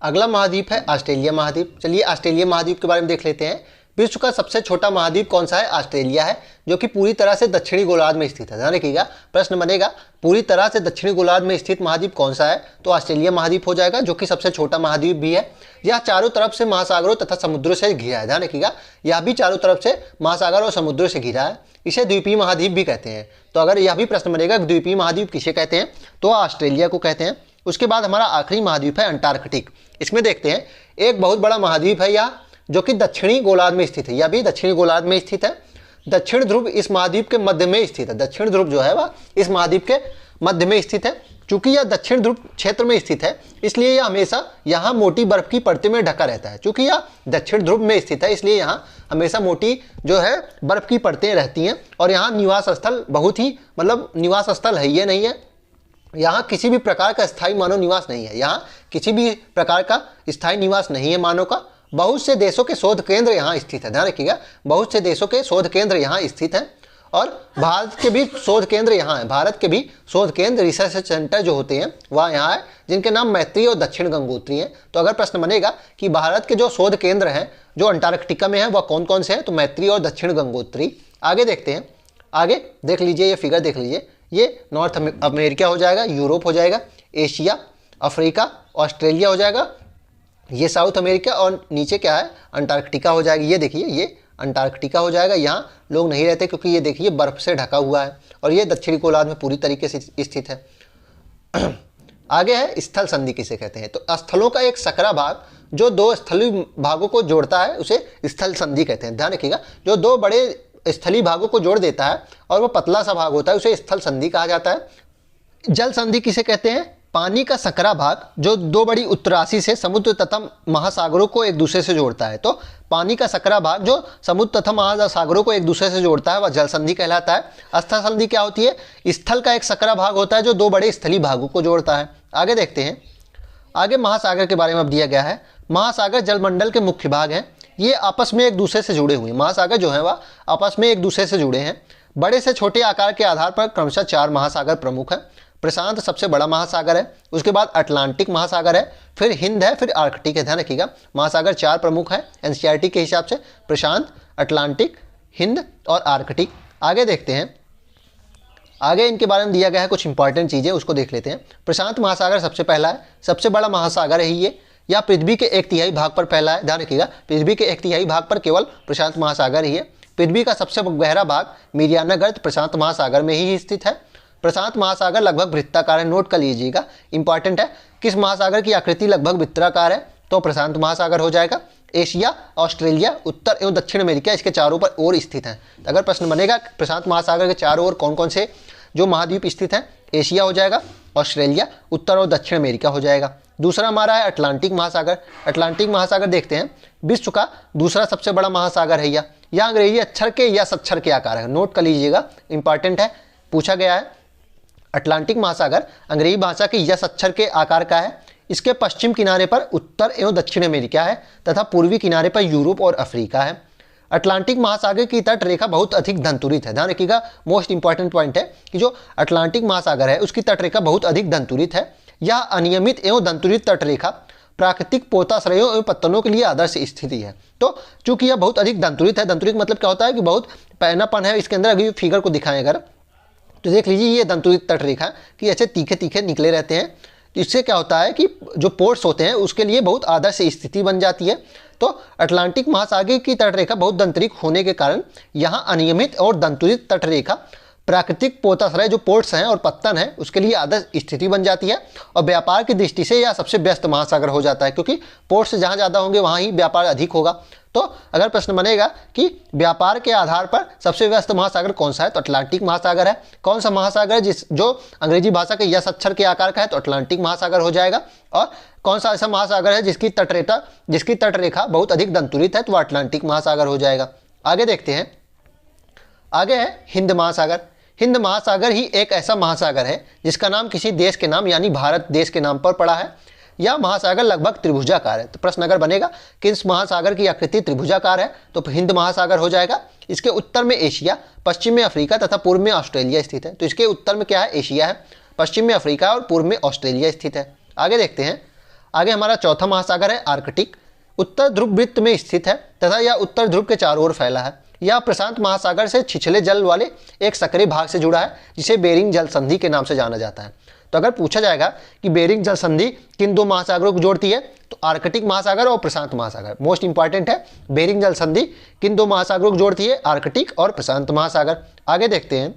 अगला महाद्वीप है ऑस्ट्रेलिया महाद्वीप। चलिए ऑस्ट्रेलिया महाद्वीप के बारे में देख लेते हैं। विश्व का सबसे छोटा महाद्वीप कौन सा है, ऑस्ट्रेलिया है, जो कि पूरी तरह से दक्षिणी गोलार्ध में स्थित है, ध्यान रखिएगा। प्रश्न बनेगा पूरी तरह से दक्षिणी गोलार्ध में स्थित महाद्वीप कौन सा है, तो ऑस्ट्रेलिया महाद्वीप हो जाएगा, जो कि सबसे छोटा महाद्वीप भी है। यह चारों तरफ से महासागरों तथा समुद्रों से घिरा है, ध्यान रखिएगा। यह भी चारों तरफ से महासागर और समुद्रों से घिरा है। इसे द्वीपीय महाद्वीप भी कहते हैं। तो अगर यह भी प्रश्न बनेगा द्वीपीय महाद्वीप किसे कहते हैं, तो ऑस्ट्रेलिया को कहते हैं। उसके बाद हमारा आखिरी महाद्वीप है अंटार्कटिक। इसमें देखते हैं एक बहुत बड़ा महाद्वीप है यह, जो कि दक्षिणी गोलार्ध में स्थित है। यह भी दक्षिणी गोलार्ध में स्थित है। दक्षिण ध्रुव इस महाद्वीप के मध्य में स्थित है। दक्षिण ध्रुव जो है वह इस महाद्वीप के मध्य में स्थित है। चूंकि यह दक्षिण ध्रुव क्षेत्र में स्थित है, इसलिए यह हमेशा यहाँ मोटी बर्फ की परतों में ढका रहता है। चूंकि यह दक्षिण ध्रुव में स्थित है, इसलिए यहाँ हमेशा मोटी जो है बर्फ की परतें रहती हैं, और यहाँ निवास स्थल बहुत ही निवास स्थल है ये नहीं है। यहाँ किसी भी प्रकार का स्थायी मानव निवास नहीं है। यहाँ किसी भी प्रकार का स्थायी निवास नहीं है मानव का। बहुत से देशों के शोध केंद्र यहाँ स्थित है, ध्यान रखिएगा। बहुत से देशों के शोध केंद्र यहाँ स्थित हैं, और भारत के भी शोध केंद्र यहाँ है। भारत के भी शोध केंद्र, रिसर्च सेंटर जो होते हैं वह यहाँ है, जिनके नाम मैत्री और दक्षिण गंगोत्री हैं। तो अगर प्रश्न बनेगा कि भारत के जो शोध केंद्र हैं जो अंटार्कटिका में है वह कौन कौन से हैं, तो मैत्री और दक्षिण गंगोत्री। आगे देखते हैं, आगे देख लीजिए, ये फिगर देख लीजिए। ये नॉर्थ अमेरिका हो जाएगा, यूरोप हो जाएगा, एशिया, अफ्रीका, ऑस्ट्रेलिया हो जाएगा, ये साउथ अमेरिका, और नीचे क्या है अंटार्कटिका हो जाएगा। ये देखिए, ये अंटार्कटिका हो जाएगा। यहाँ लोग नहीं रहते क्योंकि ये देखिए बर्फ से ढका हुआ है, और ये दक्षिणी गोलार्ध में पूरी तरीके से स्थित है। आगे है स्थल संधि किसे कहते हैं, तो स्थलों का एक सकरा भाग जो दो स्थलीय भागों को जोड़ता है उसे स्थल संधि कहते हैं। ध्यान रखिएगा, जो दो बड़े स्थलीय भागों को जोड़ देता है और वो पतला सा भाग होता है उसे स्थल संधि कहा जाता है। जल संधि किसे कहते हैं? पानी का संकरा भाग जो दो बड़ी उत्तराशी से समुद्र तथा महासागरों को एक दूसरे से जोड़ता है। तो पानी का संकरा भाग जो समुद्र तथा महासागरों को एक दूसरे से जोड़ता है वह जल संधि कहलाता है। स्थल संधि क्या होती है? स्थल का एक संकरा भाग होता है जो दो बड़े स्थलीय भागों को जोड़ता है। आगे देखते हैं, आगे महासागर के बारे में अब दिया गया है। महासागर जलमंडल के मुख्य भाग हैं, ये आपस में एक दूसरे से जुड़े हुए हैं। महासागर जो है वह आपस में एक दूसरे से जुड़े हैं। बड़े से छोटे आकार के आधार पर क्रमशः 4 महासागर प्रमुख हैं। प्रशांत सबसे बड़ा महासागर है, उसके बाद अटलांटिक महासागर है, फिर हिंद है, फिर आर्कटिक है। ध्यान रखिएगा, महासागर 4 प्रमुख है एनसीईआरटी के हिसाब से, प्रशांत, अटलांटिक, हिंद और आर्कटिक। आगे देखते हैं, आगे इनके बारे में दिया गया है कुछ इंपॉर्टेंट चीज़ें, उसको देख लेते हैं। प्रशांत महासागर सबसे पहला है, सबसे बड़ा महासागर है ये, या पृथ्वी के 1/3 भाग पर फैला है। ध्यान रखिएगा, पृथ्वी के 1/3 भाग पर केवल प्रशांत महासागर ही है। पृथ्वी का सबसे गहरा भाग मेरियाना गर्त प्रशांत महासागर में ही स्थित है। प्रशांत महासागर लगभग वृत्ताकार है, नोट कर लीजिएगा, इंपॉर्टेंट है। किस महासागर की आकृति लगभग वृत्ताकार है? तो प्रशांत महासागर हो जाएगा। एशिया, ऑस्ट्रेलिया, उत्तर एवं दक्षिण अमेरिका इसके चारों पर ओर स्थित हैं। अगर प्रश्न बनेगा प्रशांत महासागर के चारों ओर कौन कौन से जो महाद्वीप स्थित हैं, एशिया हो जाएगा, ऑस्ट्रेलिया, उत्तर और दक्षिण अमेरिका हो जाएगा। दूसरा हमारा है अटलांटिक महासागर। अटलांटिक महासागर देखते हैं, विश्व का दूसरा सबसे बड़ा महासागर है यह अंग्रेजी अक्षर के या अक्षर के आकार है, नोट कर लीजिएगा, इंपॉर्टेंट है, पूछा गया है। अटलांटिक महासागर अंग्रेजी भाषा के यस अक्षर के आकार का है। इसके पश्चिम किनारे पर उत्तर एवं दक्षिण अमेरिका है तथा पूर्वी किनारे पर यूरोप और अफ्रीका है। अटलांटिक महासागर की तट रेखा बहुत अधिक धंतुरित है। ध्यान रखिएगा, मोस्ट इंपॉर्टेंट पॉइंट है कि जो अटलांटिक महासागर है उसकी तट रेखा बहुत अधिक धंतुरित है। यह अनियमित एवं धंतुरित तट रेखा प्राकृतिक पोताश्रयों एवं पत्तनों के लिए आदर्श स्थिति है। तो चूंकि यह बहुत अधिक धंतुरित है, धंतुरित मतलब क्या होता है कि बहुत पैनापन है इसके अंदर। अगर फिगर को दिखाएं अगर तो देख लीजिए, ये दंतुरित तट रेखा कि ऐसे तीखे तीखे निकले रहते हैं। इससे क्या होता है कि जो पोर्ट्स होते हैं उसके लिए बहुत आदर्श स्थिति बन जाती है। तो अटलांटिक महासागर की तट रेखा बहुत दंतरित होने के कारण यहाँ अनियमित और दंतुरित तट रेखा प्राकृतिक पोताश्रय जो पोर्ट्स हैं और पत्तन है उसके लिए आदर्श स्थिति बन जाती है। और व्यापार की दृष्टि से यह सबसे व्यस्त महासागर हो जाता है, क्योंकि पोर्ट्स जहाँ ज़्यादा होंगे वहाँ ही व्यापार अधिक होगा। तो अगर प्रश्न बनेगा कि व्यापार के आधार पर सबसे व्यस्त महासागर कौन सा है, तो अटलांटिक महासागर है। कौन सा महासागर है जो अंग्रेजी भाषा के यस अक्षर के आकार का है, तो अटलांटिक महासागर हो जाएगा। और कौन सा ऐसा महासागर है जिसकी तट रेखा बहुत अधिक दंतुरित है, तो वह अटलांटिक महासागर हो जाएगा। आगे देखते हैं, आगे है हिंद महासागर। हिंद महासागर ही एक ऐसा महासागर है जिसका नाम किसी देश के नाम यानी भारत देश के नाम पर पड़ा है। यह महासागर लगभग त्रिभुजाकार है। तो प्रश्न अगर बनेगा कि इस महासागर की आकृति त्रिभुजाकार है तो हिंद महासागर हो जाएगा। इसके उत्तर में एशिया, पश्चिम में अफ्रीका तथा पूर्व में ऑस्ट्रेलिया स्थित है। तो इसके उत्तर में क्या है? एशिया है, पश्चिम में अफ्रीका और पूर्व में ऑस्ट्रेलिया स्थित है। आगे देखते हैं, आगे हमारा चौथा महासागर है आर्कटिक। उत्तर ध्रुव वृत्त में स्थित है तथा यह उत्तर ध्रुव के चारों ओर फैला है। यह प्रशांत महासागर से छिछले जल वाले एक सक्रिय भाग से जुड़ा है जिसे बेरिंग जल संधि के नाम से जाना जाता है। तो अगर पूछा जाएगा कि बेरिंग जल संधि किन दो महासागरों को जोड़ती है, तो आर्कटिक महासागर और प्रशांत महासागर, मोस्ट इंपॉर्टेंट है। बेरिंग जल संधि किन दो महासागरों को जोड़ती है? आर्कटिक और प्रशांत महासागर। आगे देखते हैं,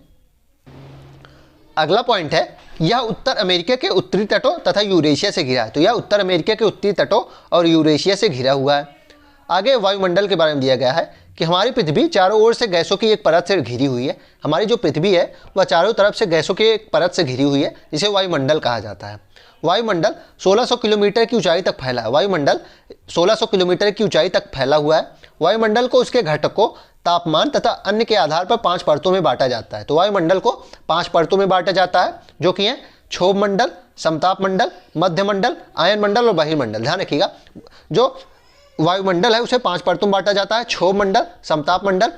अगला पॉइंट है, यह उत्तर अमेरिका के उत्तरी तटों तथा यूरेशिया से घिरा है। तो यह उत्तर अमेरिका के उत्तरी तटों और यूरेशिया से घिरा हुआ है। आगे वायुमंडल के बारे में दिया गया है कि हमारी पृथ्वी चारों ओर से गैसों की एक परत से घिरी हुई है। हमारी जो पृथ्वी है वह चारों तरफ से गैसों की एक परत से घिरी हुई है, जिसे वायुमंडल कहा जाता है। वायुमंडल 1600 किलोमीटर की ऊंचाई तक फैला है। वायुमंडल 1600 किलोमीटर की ऊंचाई तक फैला हुआ है। वायुमंडल को उसके घटकों, तापमान तथा अन्य के आधार पर 5 परतों में बांटा जाता है। तो वायुमंडल को 5 परतों में बांटा जाता है, जो कि हैं क्षोभ मंडल, समताप मंडल, मध्य मंडल, आयन मंडल और बहिर्मंडल। ध्यान रखिएगा, जो वायुमंडल है उसे 5 परतों में बांटा जाता है, क्षोभ मंडल, समताप मंडल,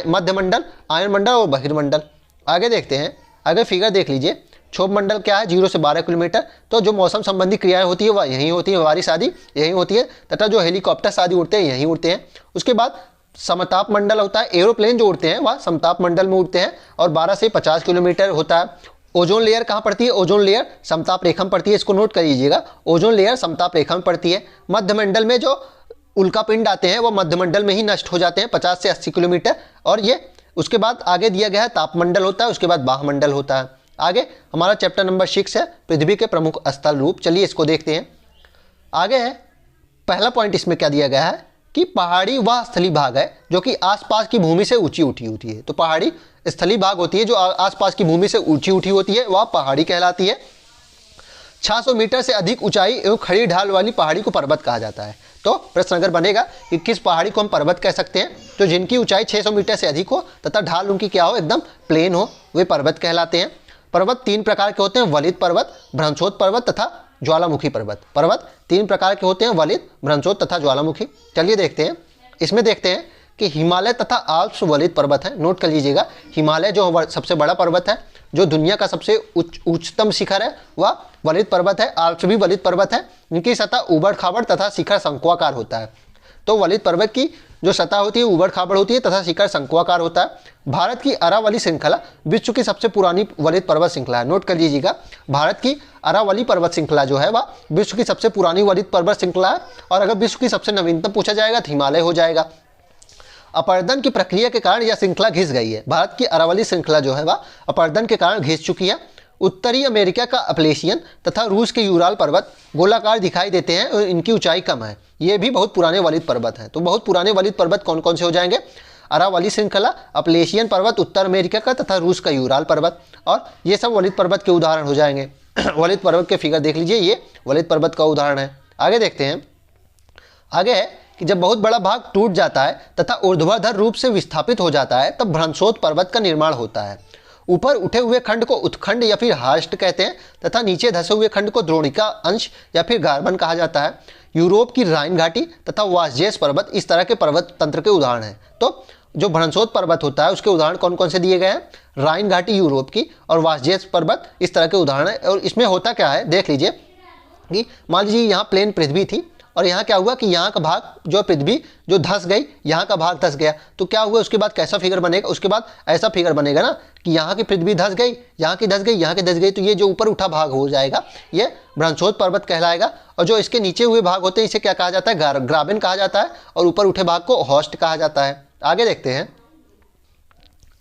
मध्य मंडल, आयन मंडल और बहिर्मंडल। आगे देखते हैं, आगे फिगर देख लीजिए। क्षोभ मंडल क्या है? 0 से 12 किलोमीटर। तो जो मौसम संबंधी क्रियाएं होती है वह यहीं होती है, बारिश आदि यहीं होती है तथा जो हेलीकॉप्टर आदि उड़ते हैं यहीं उड़ते हैं। उसके बाद समताप मंडल होता है, एरोप्लेन जो उड़ते हैं वह समताप मंडल में उड़ते हैं और 12 से 50 किलोमीटर होता है। ओजोन लेयर कहाँ पड़ती है? ओजोन लेयर समताप रेखा में पड़ती है, इसको नोट कर लीजिएगा, ओजोन लेयर समताप रेखा में पड़ती है। मध्य मंडल में जो उल्कापिंड आते हैं वो मध्यमंडल में ही नष्ट हो जाते हैं 50 से 80 किलोमीटर। और ये उसके बाद आगे दिया गया है तापमंडल होता है, उसके बाद बाह्यमंडल होता है। आगे हमारा चैप्टर नंबर 6 है पृथ्वी के प्रमुख स्थल रूप। चलिए इसको देखते हैं। आगे है पहला पॉइंट इसमें क्या दिया गया है कि पहाड़ी वह स्थली भाग है जो कि आसपास की भूमि से ऊंची उठी होती है। तो पहाड़ी स्थली भाग होती है जो आसपास की भूमि से ऊंची उठी होती है, वह पहाड़ी कहलाती है। 600 मीटर से अधिक ऊंचाई एवं खड़ी ढाल वाली पहाड़ी को पर्वत कहा जाता है। तो प्रश्न अगर बनेगा कि किस पहाड़ी को हम पर्वत कह सकते हैं, तो जिनकी ऊंचाई 600 मीटर से अधिक हो तथा ढाल उनकी क्या हो, एकदम प्लेन हो, वे पर्वत कहलाते हैं। पर्वत 3 प्रकार के होते हैं, वलित पर्वत, भ्रंशोत पर्वत तथा ज्वालामुखी पर्वत। पर्वत 3 प्रकार के होते हैं, वलित, भ्रंशोत तथा ज्वालामुखी। चलिए देखते हैं, इसमें देखते हैं कि हिमालय तथा आल्प्स वलित पर्वत है। नोट कर लीजिएगा, हिमालय जो सबसे बड़ा पर्वत है, जो दुनिया का सबसे उच्चतम शिखर है, वह वलित पर्वत है। आल्प्स भी वलित पर्वत है, इनकी सतह ऊबड़ खाबड़ तथा शिखर शंक्वाकार होता है। तो वलित पर्वत की जो सतह होती है ऊबड़ खाबड़ होती है तथा शिखर शंक्वाकार होता है। भारत की अरावली श्रृंखला विश्व की सबसे पुरानी वलित पर्वत श्रृंखला है। नोट कर लीजिएगा, भारत की अरावली पर्वत श्रृंखला जो है वह विश्व की सबसे पुरानी वलित पर्वत श्रृंखला है। और अगर विश्व की सबसे नवीनतम पूछा जाएगा तो हिमालय हो जाएगा। अपरदन की प्रक्रिया के कारण यह श्रृंखला घिस गई है। भारत की अरावली श्रृंखला जो है वह अपरदन के कारण घिस चुकी है। उत्तरी अमेरिका का अपलेशियन तथा रूस के यूराल पर्वत गोलाकार दिखाई देते हैं और इनकी ऊंचाई कम है। ये भी बहुत पुराने वलित पर्वत हैं। तो बहुत पुराने वलित पर्वत कौन कौन से हो जाएंगे? अरावली श्रृंखला, अपलेशियन पर्वत उत्तर अमेरिका का तथा रूस का यूराल पर्वत, और ये सब वलित पर्वत के उदाहरण हो जाएंगे। वलित पर्वत के फिगर देख लीजिए, ये वलित पर्वत का उदाहरण है। आगे देखते हैं, आगे है कि जब बहुत बड़ा भाग टूट जाता है तथा ऊर्ध्वाधर रूप से विस्थापित हो जाता है तब भ्रंशोत पर्वत का निर्माण होता है। ऊपर उठे हुए खंड को उत्खंड या फिर हार्स्ट कहते हैं तथा नीचे धसे हुए खंड को द्रोणिका अंश या फिर गार्बन कहा जाता है। यूरोप की राइन घाटी तथा वासजेस पर्वत इस तरह के पर्वत तंत्र के उदाहरण हैं। तो जो भ्रंशोत पर्वत होता है उसके उदाहरण कौन कौन से दिए गए हैं? राइन घाटी यूरोप की और वासजेस पर्वत इस तरह के उदाहरण है। और इसमें होता क्या है, देख लीजिए कि मान लीजिए यहाँ प्लेन पृथ्वी थी और यहाँ क्या हुआ कि यहाँ का भाग जो पृथ्वी जो धस गई, यहाँ का भाग धस गया, तो क्या हुआ उसके बाद कैसा फिगर बनेगा? उसके बाद ऐसा फिगर बनेगा ना कि यहाँ की पृथ्वी धस गई, यहाँ की धस गई, यहाँ की धस गई, तो ये जो ऊपर उठा भाग हो जाएगा ये भ्रंशोत पर्वत कहलाएगा। और जो इसके नीचे हुए भाग होते हैं इसे क्या कहा जाता है? ग्राबेन कहा जाता है। और ऊपर उठे भाग को हॉस्ट कहा जाता है। आगे देखते हैं,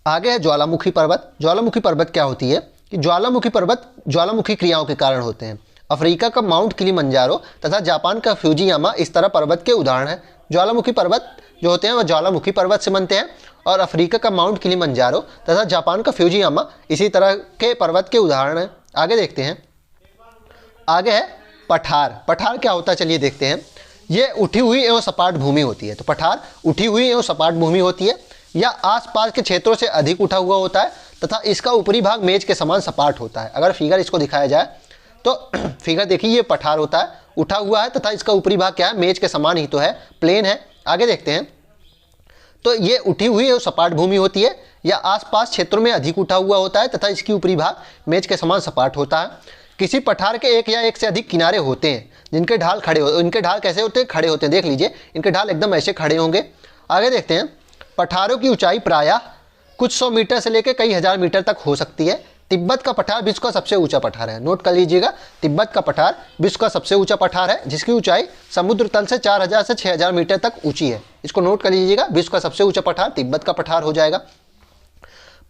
आगे है ज्वालामुखी पर्वत। ज्वालामुखी पर्वत क्या होती है कि ज्वालामुखी पर्वत ज्वालामुखी क्रियाओं के कारण होते हैं। अफ्रीका का माउंट किलिमंजारो तथा जापान का फ्यूजियामा इस तरह पर्वत के उदाहरण हैं। ज्वालामुखी पर्वत जो होते हैं वह ज्वालामुखी पर्वत से बनते हैं और अफ्रीका का माउंट किलिमंजारो तथा जापान का फ्यूजियामा इसी तरह के पर्वत के उदाहरण हैं। आगे देखते हैं, आगे है पठार। पठार क्या होता है चलिए देखते हैं। ये उठी हुई एवं सपाट भूमि होती है। तो पठार उठी हुई एवं सपाट भूमि होती है या आसपास के क्षेत्रों से अधिक उठा हुआ होता है तथा इसका ऊपरी भाग मेज के समान सपाट होता है। अगर फिगर इसको दिखाया जाए तो फिगर देखिए, ये पठार होता है, उठा हुआ है तथा इसका ऊपरी भाग क्या है? मेज के समान ही तो है, प्लेन है। आगे देखते हैं, तो ये उठी हुई और सपाट भूमि होती है या आसपास क्षेत्रों में अधिक उठा हुआ होता है तथा इसकी ऊपरी भाग मेज के समान सपाट होता है। किसी पठार के एक या एक से अधिक किनारे होते हैं जिनके ढाल खड़े हो, इनके ढाल कैसे होते हैं? खड़े होते हैं। देख लीजिए, इनके ढाल एकदम ऐसे खड़े होंगे। आगे देखते हैं, पठारों की ऊंचाई प्रायः कुछ 100 मीटर से लेकर कई हजार मीटर तक हो सकती है। तिब्बत का पठार विश्व का सबसे ऊंचा पठार है। नोट कर लीजिएगा, तिब्बत का पठार विश्व का सबसे ऊंचा पठार है जिसकी ऊंचाई समुद्र तल से 4000 से 6000 मीटर तक ऊंची है। इसको नोट कर लीजिएगा, विश्व का सबसे ऊंचा पठार तिब्बत का पठार हो जाएगा।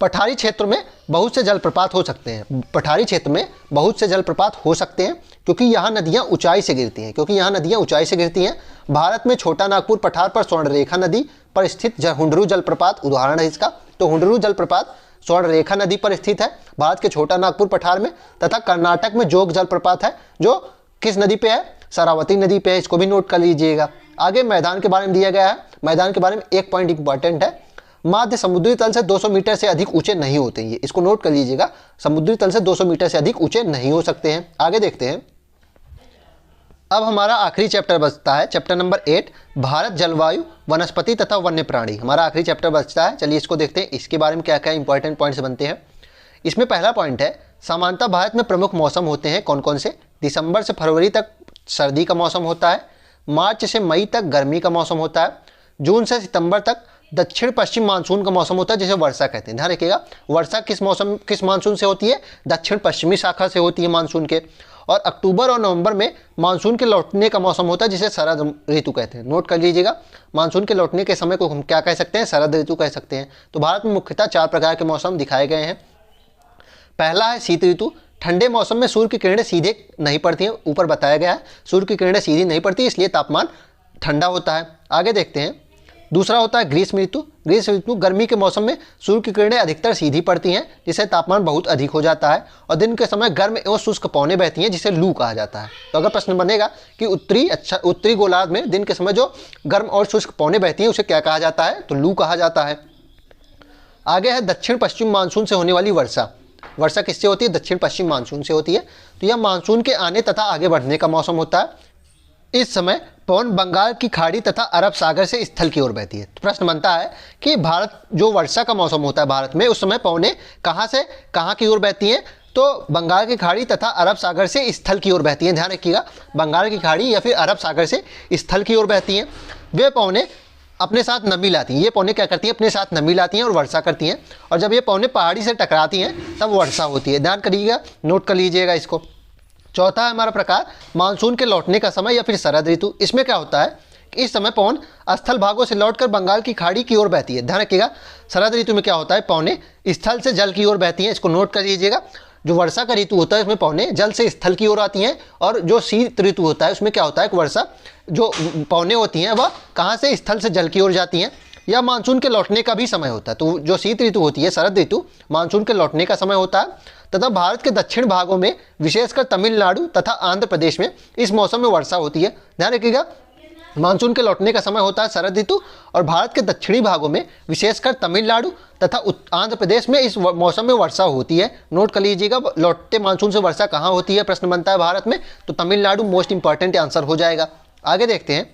पठारी क्षेत्र में बहुत से जलप्रपात हो सकते हैं। पठारी क्षेत्र में बहुत से जलप्रपात हो सकते हैं क्योंकि यहाँ नदियाँ ऊंचाई से गिरती हैं। भारत में छोटा नागपुर पठार पर स्वर्णरेखा नदी पर स्थित हुंडरू जलप्रपात उदाहरण है इसका। तो हुंडरू जलप्रपात स्वर्णरेखा नदी पर स्थित है भारत के छोटा नागपुर पठार में। तथा कर्नाटक में जोग जलप्रपात है जो किस नदी पे है? शरावती नदी पे है। इसको भी नोट कर लीजिएगा। आगे मैदान के बारे में दिया गया है। मैदान के बारे में एक पॉइंट इंपॉर्टेंट है, माध्य समुद्री तल से 200 मीटर से अधिक ऊंचे नहीं होते ये, इसको नोट कर लीजिएगा। समुद्री तल से 200 मीटर से अधिक ऊंचे नहीं हो सकते हैं। आगे देखते हैं, अब हमारा आखिरी चैप्टर बचता है, चैप्टर नंबर 8, भारत जलवायु वनस्पति तथा वन्य प्राणी। हमारा आखिरी चैप्टर बचता है। चलिए इसको देखते हैं, इसके बारे में क्या क्या इंपॉर्टेंट पॉइंट्स बनते हैं। इसमें पहला पॉइंट है, सामान्यतः भारत में प्रमुख मौसम होते हैं कौन कौन से? दिसंबर से फरवरी तक सर्दी का मौसम होता है, मार्च से मई तक गर्मी का मौसम होता है, जून से सितंबर तक दक्षिण पश्चिम मानसून का मौसम होता है जिसे वर्षा कहते हैं। ध्यान रखिएगा, वर्षा किस मानसून से होती है? दक्षिण पश्चिमी शाखा से होती है मानसून के। और अक्टूबर और नवंबर में मानसून के लौटने का मौसम होता है जिसे शरद ऋतु कहते हैं। नोट कर लीजिएगा, मानसून के लौटने के समय को हम क्या कह सकते हैं? शरद ऋतु कह सकते हैं। तो भारत में मुख्यतः 4 प्रकार के मौसम दिखाए गए हैं। पहला है शीत ऋतु, ठंडे मौसम में सूर्य की किरणें सीधे नहीं पड़ती हैं, ऊपर बताया गया है सूर्य की किरणें सीधी नहीं पड़ती, इसलिए तापमान ठंडा होता है। आगे देखते हैं, दूसरा होता है ग्रीष्म ऋतु। ग्रीष्म ऋतु गर्मी के मौसम में सूर्य की किरणें अधिकतर सीधी पड़ती हैं, जिससे तापमान बहुत अधिक हो जाता है और दिन के समय गर्म एवं शुष्क पवनें बहती हैं, जिसे लू कहा जाता है। तो अगर प्रश्न बनेगा कि उत्तरी गोलार्ध में दिन के समय जो गर्म और शुष्क पवनें बहती हैं उसे क्या कहा जाता है, तो लू कहा जाता है। आगे है दक्षिण पश्चिम मानसून से होने वाली वर्षा। वर्षा किससे होती है, दक्षिण पश्चिम मानसून से होती है। तो यह मानसून के आने तथा आगे बढ़ने का मौसम होता है। इस समय पवन बंगाल की खाड़ी तथा अरब सागर से स्थल की ओर बहती है। तो प्रश्न बनता है कि भारत जो वर्षा का मौसम होता है भारत में, उस समय पवनें कहाँ से कहाँ की ओर बहती हैं, तो बंगाल की खाड़ी तथा अरब सागर से स्थल की ओर बहती हैं। ध्यान रखिएगा, बंगाल की खाड़ी या फिर अरब सागर से स्थल की ओर बहती हैं। वे पवनें अपने साथ नमी लाती हैं। ये पवनें क्या करती हैं, अपने साथ नमी लाती हैं और वर्षा करती हैं। और जब ये पवनें पहाड़ी से टकराती हैं तब वर्षा होती है। ध्यान करिएगा, नोट कर लीजिएगा इसको। चौथा है हमारा प्रकार मानसून के लौटने का समय या फिर शरद ऋतु। इसमें क्या होता है कि इस समय पवन स्थल भागों से लौटकर बंगाल की खाड़ी की ओर बहती है। ध्यान रखिएगा, शरद ऋतु में क्या होता है, पवनें स्थल से जल की ओर बहती हैं। इसको नोट कर लीजिएगा। जो वर्षा का ऋतु होता है उसमें पवनें जल से स्थल की ओर आती हैं, और जो शीत ऋतु होता है उसमें क्या होता है कि वर्षा जो पवनें होती हैं वह कहाँ से, स्थल से जल की ओर जाती हैं। यह मानसून के लौटने का भी समय होता है। तो जो शीत ऋतु होती है, शरद ऋतु, मानसून के लौटने का समय होता है। तथा भारत के दक्षिण भागों में विशेषकर तमिलनाडु तथा आंध्र प्रदेश में इस मौसम में वर्षा होती है। ध्यान रखिएगा, मानसून के लौटने का समय होता है शरद ऋतु, और भारत के दक्षिणी भागों में विशेषकर तमिलनाडु तथा आंध्र प्रदेश में इस मौसम में वर्षा होती है। नोट कर लीजिएगा, लौटते मानसून से वर्षा कहाँ होती है, प्रश्न बनता है भारत में, तो तमिलनाडु मोस्ट इंपॉर्टेंट आंसर हो जाएगा। आगे देखते हैं,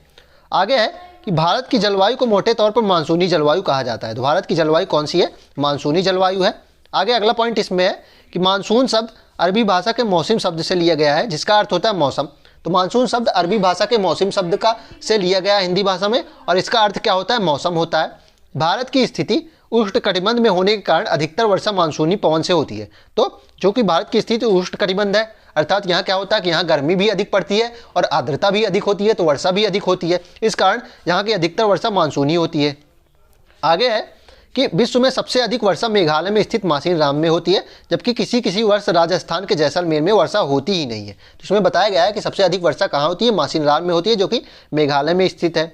आगे है कि भारत की जलवायु को मोटे तौर पर मानसूनी जलवायु कहा जाता है। तो भारत की जलवायु कौन सी है, मानसूनी जलवायु है। आगे अगला पॉइंट इसमें है कि मानसून शब्द अरबी भाषा के मौसम शब्द से लिया गया है, जिसका अर्थ होता है मौसम। तो मानसून शब्द अरबी भाषा के मौसम शब्द का से लिया गया है हिंदी भाषा में, और इसका अर्थ क्या होता है, मौसम होता है। भारत की स्थिति उष्णकटिबंध में होने के कारण अधिकतर वर्षा मानसूनी पवन से होती है। तो जो कि भारत की स्थिति उष्णकटिबंध है, अर्थात यहाँ क्या होता है कि यहाँ गर्मी भी अधिक पड़ती है और आर्द्रता भी अधिक होती है, तो वर्षा भी अधिक होती है। इस कारण यहाँ की अधिकतर वर्षा मानसूनी होती है। आगे है कि विश्व में सबसे अधिक वर्षा मेघालय में स्थित मासिनराम में होती है, जबकि किसी किसी वर्ष राजस्थान के जैसलमेर में वर्षा होती ही नहीं है। तो इसमें बताया गया है कि सबसे अधिक वर्षा कहाँ होती है, मासिनराम में होती है, जो कि मेघालय में स्थित है।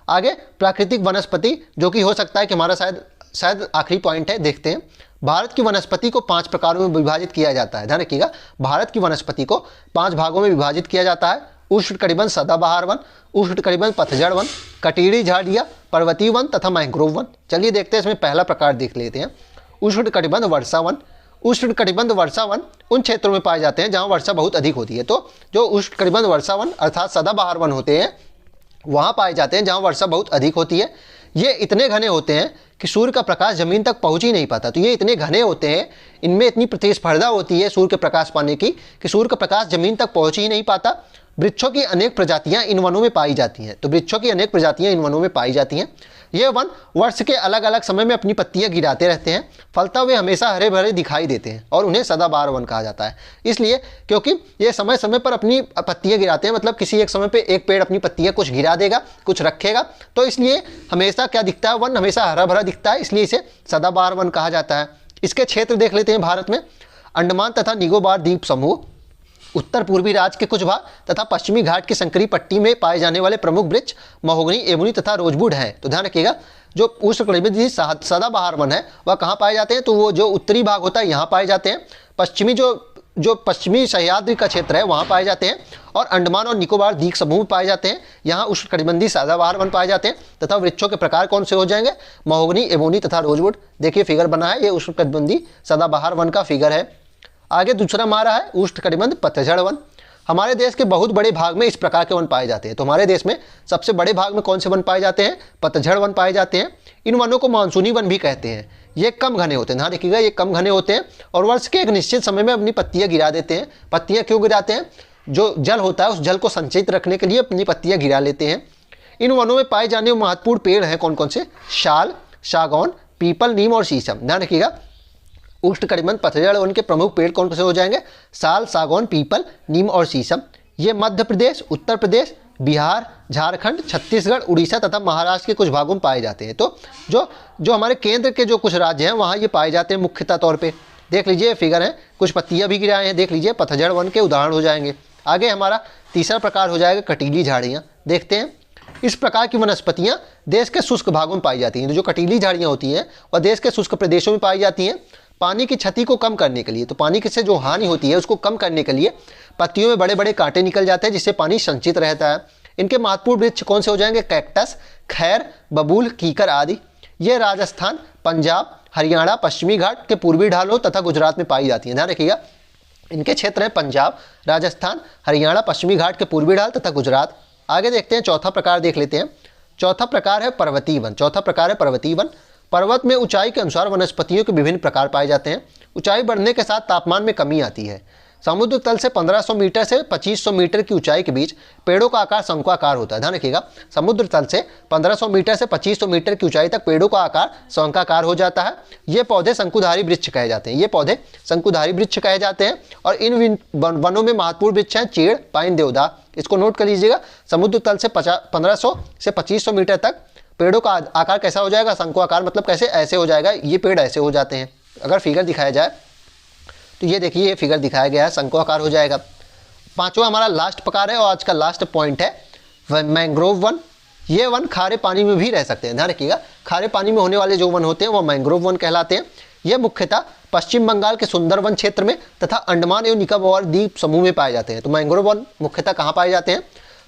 आगे प्राकृतिक वनस्पति, जो कि हो सकता है कि हमारा शायद आखिरी पॉइंट है, देखते हैं। भारत की वनस्पति को 5 प्रकारों में विभाजित किया जाता है। ध्यान रखिएगा, भारत की वनस्पति को 5 भागों में विभाजित किया जाता है। उष्णकटिबंध सदाबहार वन, उष्णकटिबंध पतझड़ वन, कटीली झाड़ियाँ, पर्वतीय वन तथा मैंग्रोव वन। चलिए देखते हैं, इसमें पहला प्रकार देख लेते हैं, उष्णकटिबंध वर्षा वन। उष्णकटिबंध वर्षा वन उन क्षेत्रों में पाए जाते हैं जहाँ वर्षा बहुत अधिक होती है। तो जो उष्णकटिबंध वर्षा वन अर्थात सदाबहार वन होते हैं, वहाँ पाए जाते हैं जहाँ वर्षा बहुत अधिक होती है। ये इतने घने होते हैं कि सूर्य का प्रकाश जमीन तक पहुंच ही नहीं पाता। तो ये इतने घने होते हैं, इनमें इतनी प्रतिस्पर्धा होती है सूर्य के प्रकाश पाने की कि सूर्य का प्रकाश जमीन तक पहुंच ही नहीं पाता। वृक्षों की अनेक प्रजातियां इन वनों में पाई जाती हैं। तो वृक्षों की अनेक प्रजातियां इन वनों में पाई जाती हैं। ये वन वर्ष के अलग अलग समय में अपनी पत्तियां गिराते रहते हैं, फलता हुए हमेशा हरे भरे दिखाई देते हैं, और उन्हें सदाबहार वन कहा जाता है। इसलिए क्योंकि ये समय समय पर अपनी पत्तियां गिराते हैं, मतलब किसी एक समय पे एक पेड़ अपनी पत्तियां कुछ गिरा देगा, कुछ रखेगा, तो इसलिए हमेशा क्या दिखता है, वन हमेशा हरा भरा दिखता है, इसलिए इसे सदाबहार वन कहा जाता है। इसके क्षेत्र देख लेते हैं भारत में। अंडमान तथा निकोबार द्वीप समूह, उत्तर पूर्वी राज्य के कुछ भाग तथा पश्चिमी घाट की संकरी पट्टी में पाए जाने वाले प्रमुख वृक्ष महोगनी, एबोनी तथा रोजवुड हैं। तो ध्यान रखिएगा, जो उष्णकटिबंधीय सदाबहार वन है वह कहाँ पाए जाते हैं, तो वो जो उत्तरी भाग होता है यहाँ पाए जाते हैं। पश्चिमी जो पश्चिमी सह्याद्री का क्षेत्र है वहाँ पाए जाते हैं, और अंडमान और निकोबार द्वीप समूह में पाए जाते हैं, यहाँ उष्णकटिबंधीय सदाबहार वन पाए जाते हैं। तथा वृक्षों के प्रकार कौन से हो जाएंगे, महोगनी, एबोनी तथा रोजवुड। देखिए फिगर बना है, ये उष्णकटिबंधीय सदाबहार वन का फिगर है। आगे दूसरा हमारा है उष्णकटिबंध पतझड़ वन। हमारे देश के बहुत बड़े भाग में इस प्रकार के वन पाए जाते हैं। तो हमारे देश में सबसे बड़े भाग में कौन से वन पाए जाते हैं, पतझड़ वन पाए जाते हैं। इन वनों को मानसूनी वन भी कहते हैं। ये कम घने होते हैं, ध्यान रखिएगा, ये कम घने होते हैं और वर्ष के एक निश्चित समय में अपनी पत्तियां गिरा देते हैं। पत्तियां क्यों गिराते हैं, जो जल होता है उस जल को संचित रखने के लिए अपनी पत्तियां गिरा लेते हैं। इन वनों में पाए जाने वाले महत्वपूर्ण पेड़ हैं कौन कौन से, शाल, सागौन, पीपल, नीम और शीशम। ध्यान रखिएगा, उष्णकटिबंध पतझड़ वन के प्रमुख पेड़ कौन से हो जाएंगे, साल, सागौन, पीपल, नीम और शीशम। ये मध्य प्रदेश, उत्तर प्रदेश, बिहार, झारखंड, छत्तीसगढ़, उड़ीसा तथा महाराष्ट्र के कुछ भागों में पाए जाते हैं। तो जो हमारे केंद्र के जो कुछ राज्य हैं वहाँ ये पाए जाते हैं मुख्यतः तौर पे। देख लीजिए फिगर है, कुछ पत्तियां भी गिराए हैं, देख लीजिए पतझड़ वन के उदाहरण हो जाएंगे। आगे हमारा तीसरा प्रकार हो जाएगा कटीली झाड़ियाँ। देखते हैं, इस प्रकार की वनस्पतियाँ देश के शुष्क भागों में पाई जाती हैं। जो कटीली झाड़ियाँ होती हैं वह देश के शुष्क प्रदेशों में पाई जाती हैं। पानी की क्षति को कम करने के लिए, तो पानी से जो हानि होती है उसको कम करने के लिए पत्तियों में बड़े बड़े कांटे निकल जाते हैं, जिससे पानी संचित रहता है। इनके महत्वपूर्ण वृक्ष कौन से हो जाएंगे? कैक्टस, खैर, बबूल, कीकर आदि। ये राजस्थान, पंजाब, हरियाणा, पश्चिमी घाट के पूर्वी ढालों तथा गुजरात में पाई जाती है। ध्यान रखिएगा, इनके क्षेत्र हैं पंजाब, राजस्थान, हरियाणा, पश्चिमी घाट के पूर्वी ढाल तथा गुजरात। आगे देखते हैं, चौथा प्रकार देख लेते हैं। चौथा प्रकार है पर्वतीय वन। चौथा प्रकार है पर्वतीय वन। पर्वत में ऊंचाई के अनुसार वनस्पतियों के विभिन्न प्रकार पाए जाते हैं। ऊंचाई बढ़ने के साथ तापमान में कमी आती है। समुद्र तल से 1500 मीटर से 2500 मीटर की ऊंचाई के बीच पेड़ों का आकार शंक्वाकार होता है। ध्यान रखिएगा, समुद्र तल से 1500 मीटर से 2500 मीटर की ऊंचाई तक पेड़ों का आकार शंक्वाकार हो जाता है। ये पौधे शंकुधारी वृक्ष कहे जाते हैं। ये पौधे शंकुधारी वृक्ष कहे जाते हैं। और इन वनों में महत्वपूर्ण वृक्ष हैं चीड़, पाइन, देवदार। इसको नोट कर लीजिएगा, समुद्र तल से 1500 से 2500 मीटर तक पेड़ों का आकार कैसा हो जाएगा? शंक्वाकार। मतलब कैसे? ऐसे हो जाएगा, ये पेड़ ऐसे हो जाते हैं। अगर फिगर दिखाया जाए तो ये देखिए, ये फिगर दिखाया गया है, शंक्वाकार हो जाएगा। पांचवा हमारा लास्ट प्रकार है और आज का लास्ट पॉइंट है मैंग्रोव वन। ये वन खारे पानी में भी रह सकते हैं। ध्यान रखिएगा, खारे पानी में होने वाले जो वन होते हैं वो मैंग्रोव वन कहलाते हैं। ये मुख्यतः पश्चिम बंगाल के सुंदरवन क्षेत्र में तथा अंडमान एवं निकोबार द्वीप समूह में पाए जाते हैं। तो मैंग्रोव वन मुख्यतः कहाँ पाए जाते हैं?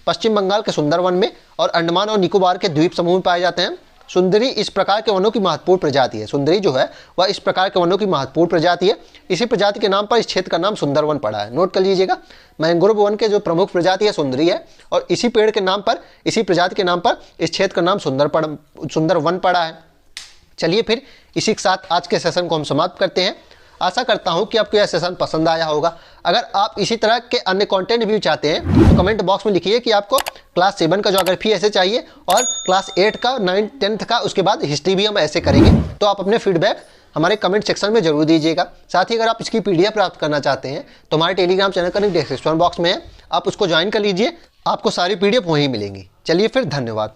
पश्चिम बंगाल के सुंदरवन में और अंडमान और निकोबार के द्वीप समूह में पाए जाते हैं। सुंदरी इस प्रकार के वनों की महत्वपूर्ण प्रजाति है। सुंदरी जो है वह इस प्रकार के वनों की महत्वपूर्ण प्रजाति है। इसी प्रजाति के नाम पर इस क्षेत्र का नाम सुंदरवन पड़ा है। नोट कर लीजिएगा, मैंग्रोव वन के जो प्रमुख प्रजाति है सुंदरी है, और इसी पेड़ के नाम पर, इसी प्रजाति के नाम पर इस क्षेत्र का नाम सुंदरवन पड़ा है। चलिए फिर इसी के साथ आज के सेशन को हम समाप्त करते हैं। आशा करता हूं कि आपको यह सेशन पसंद आया होगा। अगर आप इसी तरह के अन्य कंटेंट भी चाहते हैं तो कमेंट बॉक्स में लिखिए कि आपको क्लास 7 का ज्योग्राफी ऐसे चाहिए और क्लास 8 का, 9, 10th का, उसके बाद हिस्ट्री भी हम ऐसे करेंगे। तो आप अपने फीडबैक हमारे कमेंट सेक्शन में जरूर दीजिएगा। साथ ही अगर आप इसकी PDF प्राप्त करना चाहते हैं तो हमारे टेलीग्राम चैनल का लिंक डिस्क्रिप्शन बॉक्स में है, आप उसको ज्वाइन कर लीजिए। आपको सारी PDF वहीं मिलेंगी। चलिए फिर, धन्यवाद।